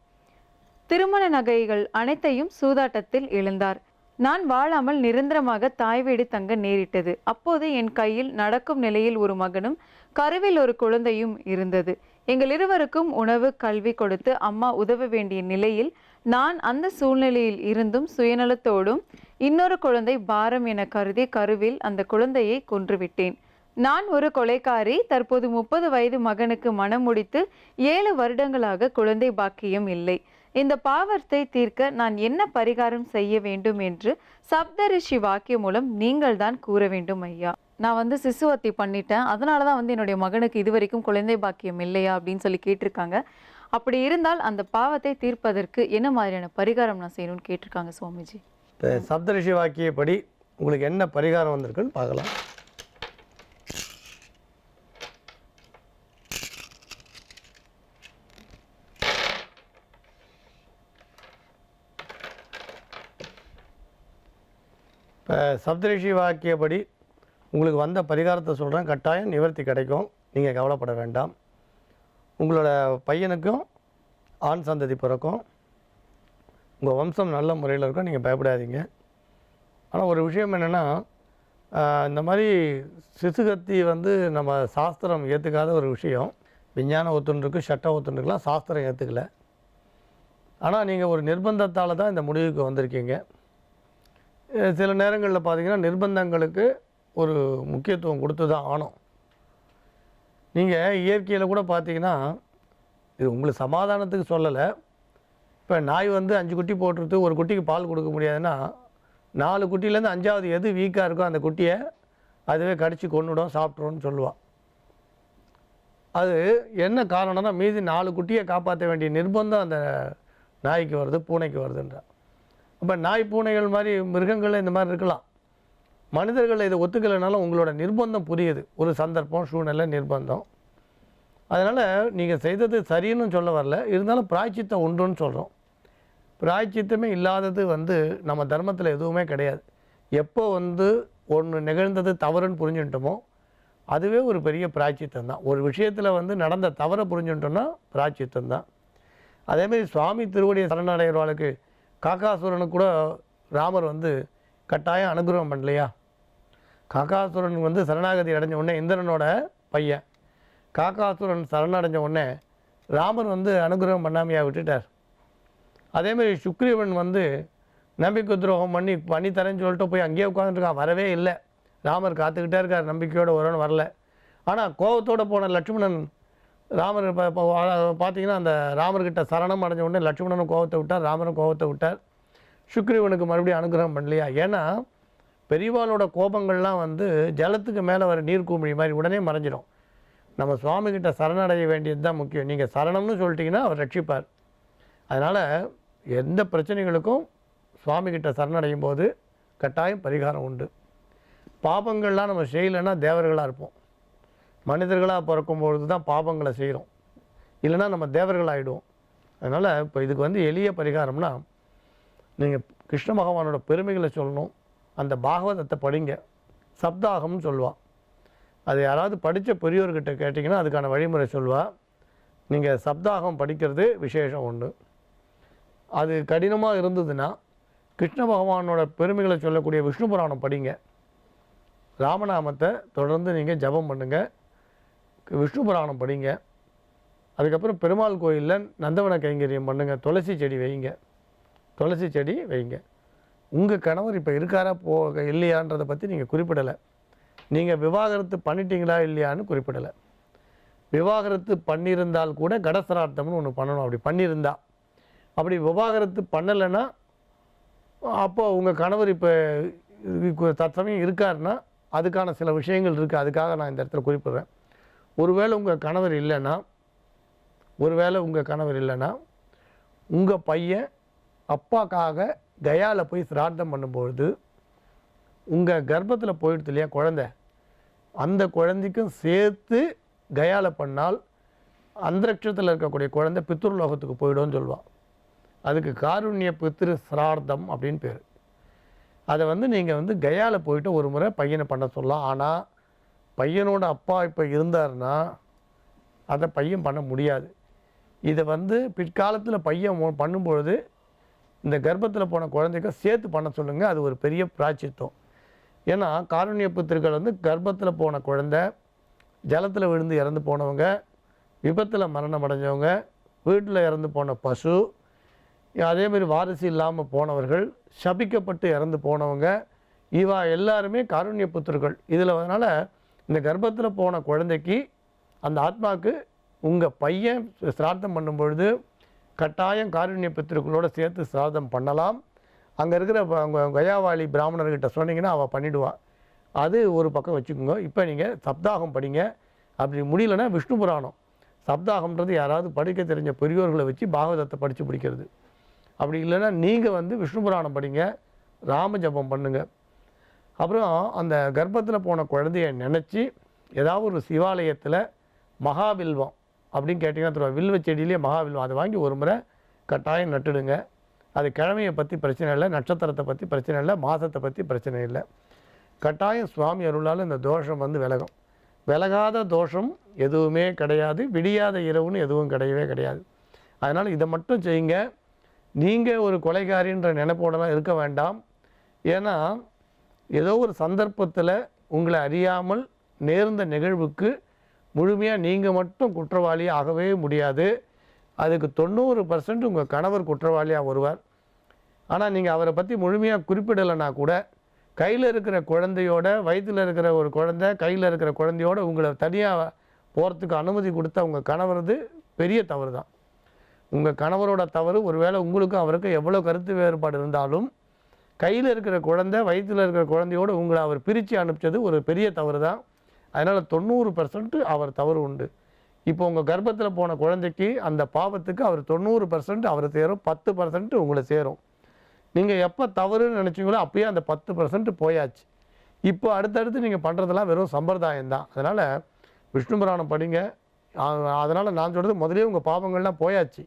[SPEAKER 4] திருமண நகைகள் அனைத்தையும் சூதாட்டத்தில் இழந்தார். நான் வாழாமல் நிரந்தரமாக தாய் வீடு தங்க நேரிட்டது. அப்போது என் கையில் நடக்கும் நிலையில் ஒரு மகனும் கருவில் ஒரு குழந்தையும் இருந்தது. எங்கள் இருவருக்கும் உணவு கல்வி கொடுத்து அம்மா உதவ வேண்டிய நிலையில் நான் அந்த சூழ்நிலையில் இருந்தும் சுயநலத்தோடும் இன்னொரு குழந்தை பாரம் என கருதி கருவில் அந்த குழந்தையை கொன்றுவிட்டேன். நான் ஒரு கொலைக்காரி. தற்போது 30 வயது மகனுக்கு மனம் முடித்து 7 வருடங்களாக குழந்தை பாக்கியம் இல்லை. இந்த பாவத்தை தீர்க்க நான் என்ன பரிகாரம் செய்ய வேண்டும் என்று சப்தரிஷி வாக்கியம் மூலம் நீங்கள் தான் கூற வேண்டும் ஐயா. நான் வந்து சிசுவத்தி பண்ணிட்டேன், அதனால தான் வந்து என்னுடைய மகனுக்கு இதுவரைக்கும் குழந்தை பாக்கியம் இல்லையா அப்படின்னு சொல்லி கேட்டிருக்காங்க. அப்படி இருந்தால் அந்த பாவத்தை தீர்ப்பதற்கு என்ன மாதிரியான பரிகாரம் நான் செய்யணும்னு கேட்டிருக்காங்க சுவாமிஜி.
[SPEAKER 5] இப்போ சப்தரிஷி வாக்கியப்படி உங்களுக்கு என்ன பரிகாரம் வந்திருக்குன்னு பார்க்கலாம். இப்போ சப்தரிஷி வாக்கியப்படி உங்களுக்கு வந்த பரிகாரத்தை சொல்கிறேன். கட்டாயம் நிவர்த்தி கிடைக்கும், நீங்கள் கவலைப்பட வேண்டாம். உங்களோட பையனுக்கும் ஆண் சந்ததி பிறக்கும். உங்கள் வம்சம் நல்ல முறையில் இருக்கும், நீங்கள் பயப்படாதீங்க. ஆனால் ஒரு விஷயம் என்னென்னா, இந்த மாதிரி சிசுகத்தி வந்து நம்ம சாஸ்திரம் ஏற்றுக்காத ஒரு விஷயம். விஞ்ஞானம் ஒத்துருக்கு, சட்டம் ஒத்துருக்குலாம், சாஸ்திரம் ஏற்றுக்கலை. ஆனால் நீங்கள் ஒரு நிர்பந்தத்தால் தான் இந்த முடிவுக்கு வந்திருக்கீங்க. சில நேரங்களில் பார்த்திங்கன்னா நிர்பந்தங்களுக்கு ஒரு முக்கியத்துவம் கொடுத்து தான் ஆனோம். நீங்கள் இயற்கையில் கூட பார்த்தீங்கன்னா, இது உங்களுக்கு சமாதானத்துக்கு சொல்லலை. இப்போ நாய் வந்து 5 குட்டி போட்டுருது, ஒரு குட்டிக்கு பால் கொடுக்க முடியாதுன்னா 4 குட்டியிலேருந்து 5வது எது வீக்காக இருக்கோ அந்த குட்டியை அதுவே கடித்து கொன்னுடும், சாப்பிட்ருன்னு சொல்லுவாள். அது என்ன காரணம்னா, மீதி 4 குட்டியை காப்பாற்ற வேண்டிய நிர்பந்தம் அந்த நாய்க்கு வருது, பூனைக்கு வருதுன்ற. அப்போ நாய் பூனைகள் மாதிரி மிருகங்கள் இந்த மாதிரி இருக்கலாம். மனிதர்கள் இதை ஒத்துக்கலைனாலும் உங்களோட நிர்பந்தம் புரியுது. ஒரு சந்தர்ப்பம், சூழ்நிலை, நிர்பந்தம். அதனால் நீங்கள் செய்தது சரின்னு சொல்ல வரல, இருந்தாலும் பிராய்ச்சித்தம் உண்டுன்னு சொல்கிறோம். பிராய்ச்சித்தமே இல்லாதது வந்து நம்ம தர்மத்தில் எதுவுமே கிடையாது. எப்போ வந்து ஒன்று நிகழ்ந்தது தவறுன்னு புரிஞ்சுட்டோமோ அதுவே ஒரு பெரிய பிராய்ச்சித்தம் தான். ஒரு விஷயத்தில் வந்து நடந்த தவறை புரிஞ்சுட்டோம்னா பிராய்ச்சித்தம் தான். அதேமாதிரி சுவாமி திருவடியை சரணடைகிறவாளுக்கு காக்காசுரனுக்கு கூட ராமர் வந்து கட்டாயம் அனுகிரகம் பண்ணலையா? காக்காசுரன் வந்து சரணாகதி அடைஞ்ச உடனே, இந்திரனோட பையன் காக்காசுரன் சரணடைஞ்ச உடனே ராமர் வந்து அனுகிரகம் பண்ணாமையாக விட்டுட்டார். அதேமாதிரி சுக்ரீவன் வந்து நம்பிக்கை துரோகம் பண்ணி தரேன்னு சொல்லிட்டு போய் அங்கேயே உட்காந்துருக்கான், வரவே இல்லை. ராமர் காத்துக்கிட்டே இருக்கார், நம்பிக்கையோடு வரணும்னு வரல. ஆனால் கோபத்தோடு போன லட்சுமணன் ராமர் பார்த்தீங்கன்னா அந்த ராமர்கிட்ட சரணம் அடைஞ்ச உடனே லட்சுமணனும் கோபத்தை விட்டார், ராமரும் கோபத்தை விட்டார். சுக்ரீவனுக்கு மறுபடியும் அனுகிரகம் பண்ணலையா? ஏன்னா பெரியவாளோட கோபங்கள்லாம் வந்து ஜலத்துக்கு மேலே வர நீர்க்குமிழி மாதிரி உடனே மறைஞ்சிடும். நம்ம சுவாமிகிட்ட சரணடைய வேண்டியது தான் முக்கியம். நீங்கள் சரணம்னு சொல்லிட்டீங்கன்னா அவர் ரட்சிப்பார். அதனால் எந்த பிரச்சனைகளுக்கும் சுவாமிகிட்ட சரணடையும் போது கட்டாயம் பரிகாரம் உண்டு. பாபங்கள்லாம் நம்ம செய்யலைன்னா தேவர்களாக இருப்போம். மனிதர்களாக பிறக்கும்பொழுது தான் பாபங்களை செய்கிறோம், இல்லைன்னா நம்ம தேவர்கள் ஆகிடுவோம். அதனால் இப்போ இதுக்கு வந்து எளிய பரிகாரம்னா, நீங்கள் கிருஷ்ண பகவானோட பெருமைகளை சொல்லணும், அந்த பாகவதத்தை படிங்க. சப்தாகம்னு சொல்லுவாள். அது யாராவது படித்த பெரியோர்கிட்ட கேட்டிங்கன்னா அதுக்கான வழிமுறை சொல்லுவாள். நீங்கள் சப்தாகம் படிக்கிறது விசேஷம் ஒன்று. அது கடினமாக இருந்ததுன்னா கிருஷ்ண பகவானோட பெருமைகளை சொல்லக்கூடிய விஷ்ணு புராணம் படிங்க. ராமநாமத்தை தொடர்ந்து நீங்கள் ஜபம் பண்ணுங்கள். விஷ்ணு புராணம் படிங்க. அதுக்கப்புறம் பெருமாள் கோயிலில் நந்தவன கைங்கரியம் பண்ணுங்கள். துளசி செடி வைங்க. துளசி செடி வைங்க. உங்கள் கணவர் இப்போ இருக்காரா இல்லையான்றதை பற்றி நீங்கள் குறிப்பிடலை. நீங்கள் விவாகரத்து பண்ணிட்டீங்களா இல்லையான்னு குறிப்பிடலை. விவாகரத்து பண்ணியிருந்தால் கூட கடசரார்த்தம்னு ஒன்று பண்ணணும். அப்படி பண்ணியிருந்தா, அப்படி விவாகரத்து பண்ணலைன்னா அப்போ உங்கள் கணவர் இப்போ தற்சமயம் இருக்காருன்னா அதுக்கான சில விஷயங்கள் இருக்குது. அதுக்காக நான் இந்த இடத்துல குறிப்பிட்றேன். ஒருவேளை உங்கள் கணவர் இல்லைன்னா உங்கள் பையன் அப்பாக்காக கயாவில் போய் சிரார்த்தம் பண்ணும்பொழுது உங்கள் கர்ப்பத்தில் போயிடுது இல்லையா குழந்தை, அந்த குழந்தைக்கும் சேர்த்து கயாவில் பண்ணால் அந்தரிக்ஷத்தில் இருக்கக்கூடிய குழந்தை பித்ருலோகத்துக்கு போயிடும்னு சொல்லுவாள். அதுக்கு காருண்ய பித்ரு சிரார்த்தம் அப்படின்னு பேர். அதை நீங்கள் கயாவில் போயிட்டு ஒரு முறை பையனை பண்ண சொல்லலாம். ஆனால் பையனோட அப்பா இப்போ இருந்தாருன்னா அதை பையன் பண்ண முடியாது. இதை பிற்காலத்தில் பையன் பண்ணும்பொழுது இந்த கர்ப்பத்தில் போன குழந்தைக்கு சேர்த்து பண்ண சொல்லுங்கள். அது ஒரு பெரிய பிராச்சித்தம். ஏன்னா காருண்ய புத்திர்கள் கர்ப்பத்தில் போன குழந்தை, ஜலத்தில் விழுந்து இறந்து போனவங்க, விபத்தில் மரணம் அடைஞ்சவங்க, வீட்டில் இறந்து போன பசு, அதேமாதிரி வாரிசு இல்லாமல் போனவர்கள், சபிக்கப்பட்டு இறந்து போனவங்க, இவா எல்லாருமே காருண்ய புத்திர்கள். இதில் அதனால் இந்த கர்ப்பத்தில் போன குழந்தைக்கு அந்த ஆத்மாவுக்கு உங்கள் பையன் சிரார்த்தம் பண்ணும்பொழுது கட்டாயம் காருண்ய பித்திருக்களோடு சேர்த்து சிரார்த்தம் பண்ணலாம். அங்கே இருக்கிற அவங்க கயாவாளி பிராமணர்கிட்ட சொன்னீங்கன்னா அவள் பண்ணிவிடுவாள். அது ஒரு பக்கம் வச்சுக்கோங்க. இப்போ நீங்கள் சப்தாகம் படிங்க. அப்படி முடியலன்னா விஷ்ணு புராணம். சப்தாகம்ன்றது யாராவது படிக்க தெரிஞ்ச பெரியோர்களை வச்சு பாகவதத்தை படித்து பிடிக்கிறது. அப்படி இல்லைன்னா நீங்கள் விஷ்ணு புராணம் படிங்க, ராம ஜபம் பண்ணுங்கள். அப்புறம் அந்த கர்ப்பத்தில் போன குழந்தைய நினச்சி ஏதாவது ஒரு சிவாலயத்தில் மகாவில்வம் அப்படின்னு கேட்டிங்கன்னா வில்வ செடியிலே மகாவில்வம் அதை வாங்கி ஒரு முறை கட்டாயம் நட்டுடுங்க. அது கிழமையை பற்றி பிரச்சனை இல்லை, நட்சத்திரத்தை பற்றி பிரச்சனை இல்லை, மாதத்தை பற்றி பிரச்சனை இல்லை. கட்டாயம் சுவாமி அருளால் இந்த தோஷம் விலகும். விலகாத தோஷம் எதுவுமே கிடையாது. விடியாத இரவுன்னு எதுவும் கிடையவே கிடையாது. அதனால் இதை மட்டும் செய்யுங்க. நீங்கள் ஒரு கொலைகாரின்ற நினைப்போடலாம் இருக்க வேண்டாம். ஏன்னா ஏதோ ஒரு சந்தர்ப்பத்தில் உங்களை அறியாமல் நேர்ந்த நிகழ்வுக்கு முழுமையாக நீங்கள் மட்டும் குற்றவாளியாக ஆகவே முடியாது. அதுக்கு 90% உங்கள் கணவர் குற்றவாளியாக வருவார். ஆனால் நீங்கள் அவரை பற்றி முழுமையாக குறிப்பிடலைன்னா கூட கையில் இருக்கிற குழந்தையோட, வயிற்றில் இருக்கிற ஒரு குழந்தை, கையில் இருக்கிற குழந்தையோடு உங்களை தனியாக போகிறதுக்கு அனுமதி கொடுத்த உங்கள் கணவரது பெரிய தவறு தான். உங்கள் கணவரோட தவறு. ஒருவேளை உங்களுக்கும் அவருக்கும் எவ்வளோ கருத்து வேறுபாடு இருந்தாலும் கையில் இருக்கிற குழந்தை, வயிற்றில் இருக்கிற குழந்தையோடு உங்களை அவர் பிரித்து அனுப்பிச்சது ஒரு பெரிய தவறு தான். அதனால் 90% அவர் தவறு உண்டு. இப்போ உங்கள் கர்ப்பத்தில் போன குழந்தைக்கு அந்த பாவத்துக்கு அவர் 90% அவர் சேரும், 10% உங்களை சேரும். நீங்கள் எப்போ தவறுன்னு நினச்சிங்களோ அப்பயே அந்த 10% போயாச்சு. இப்போ அடுத்தடுத்து நீங்கள் பண்ணுறதெல்லாம் வெறும் சம்பிரதாயம் தான். அதனால் விஷ்ணு புராணம் படிங்க. அதனால் நான் சொல்கிறது முதலே உங்கள் பாவங்கள்லாம் போயாச்சு.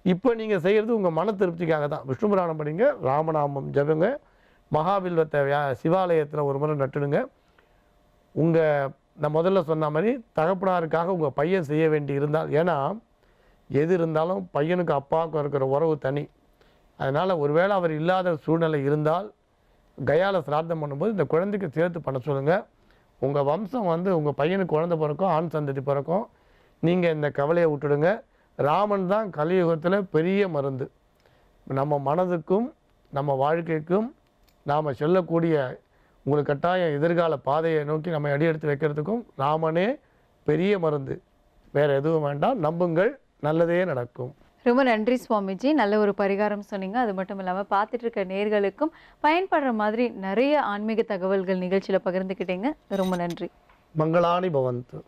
[SPEAKER 5] இப்போ நீங்கள் செய்கிறது உங்கள் மன திருப்திக்காக தான். விஷ்ணு புராணம் படிங்க, ராமநாமம் ஜபங்க, மகாவில்வத்தை சிவாலயத்தில் ஒரு முறை நட்டுடுங்க. நான் முதல்ல சொன்ன மாதிரி தகப்பனாருக்காக உங்கள் பையன் செய்ய வேண்டி இருந்தால், ஏன்னா எது இருந்தாலும் பையனுக்கு அப்பாவுக்கும் இருக்கிற உறவு தனி. அதனால் ஒருவேளை அவர் இல்லாத சூழ்நிலை இருந்தால் கயால சிரார்த்தம் பண்ணும்போது இந்த குழந்தைக்கு சேர்த்து பண்ண சொல்லுங்கள். உங்கள் வம்சம் உங்கள் பையனுக்கு குழந்தை பிறக்கும், ஆண் சந்ததி பிறக்கும். நீங்கள் இந்த கவலையை விட்டுடுங்க. ராமன் தான் கலியுகத்தில் பெரிய மருந்து. நம்ம மனதுக்கும் நம்ம வாழ்க்கைக்கும் நாம் செல்லக்கூடிய உங்களுக்கு கட்டாயம் எதிர்கால பாதையை நோக்கி நம்ம அடி எடுத்து வைக்கிறதுக்கும் ராமனே பெரிய மருந்து. வேறு எதுவும் வேண்டாம். நம்புங்கள், நல்லதே நடக்கும்.
[SPEAKER 4] ரொம்ப நன்றி சுவாமிஜி. நல்ல ஒரு பரிகாரம் சொன்னீங்க. அது மட்டும் இல்லாமல் பார்த்துட்டு இருக்க நேர்களுக்கும் பயன்படுற மாதிரி நிறைய ஆன்மீக தகவல்கள் நிகழ்ச்சியில் பகிர்ந்துக்கிட்டீங்க. ரொம்ப நன்றி.
[SPEAKER 5] மங்களானி பவந்து.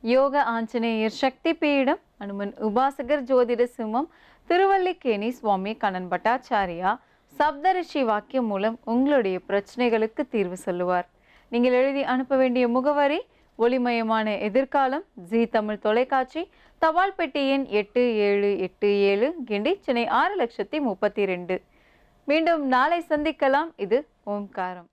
[SPEAKER 4] யோக ஆஞ்சநேயர் சக்தி பீடம், அனுமன் உபாசகர் ஜோதிட சிம்மம், திருவல்லிக்கேணி சுவாமி கண்ணன் பட்டாச்சாரியா சப்தரிஷி வாக்கியம் மூலம் உங்களுடைய பிரச்சனைகளுக்கு தீர்வு சொல்லுவார். நீங்கள் எழுதி அனுப்ப வேண்டிய முகவரி ஒளிமயமான எதிர்காலம், ஜி தமிழ் தொலைக்காட்சி, தபால் பெட்டி எண் 8787, கிண்டி, சென்னை 6,32,000. மீண்டும் நாளை சந்திக்கலாம். இது ஓம்காரம்.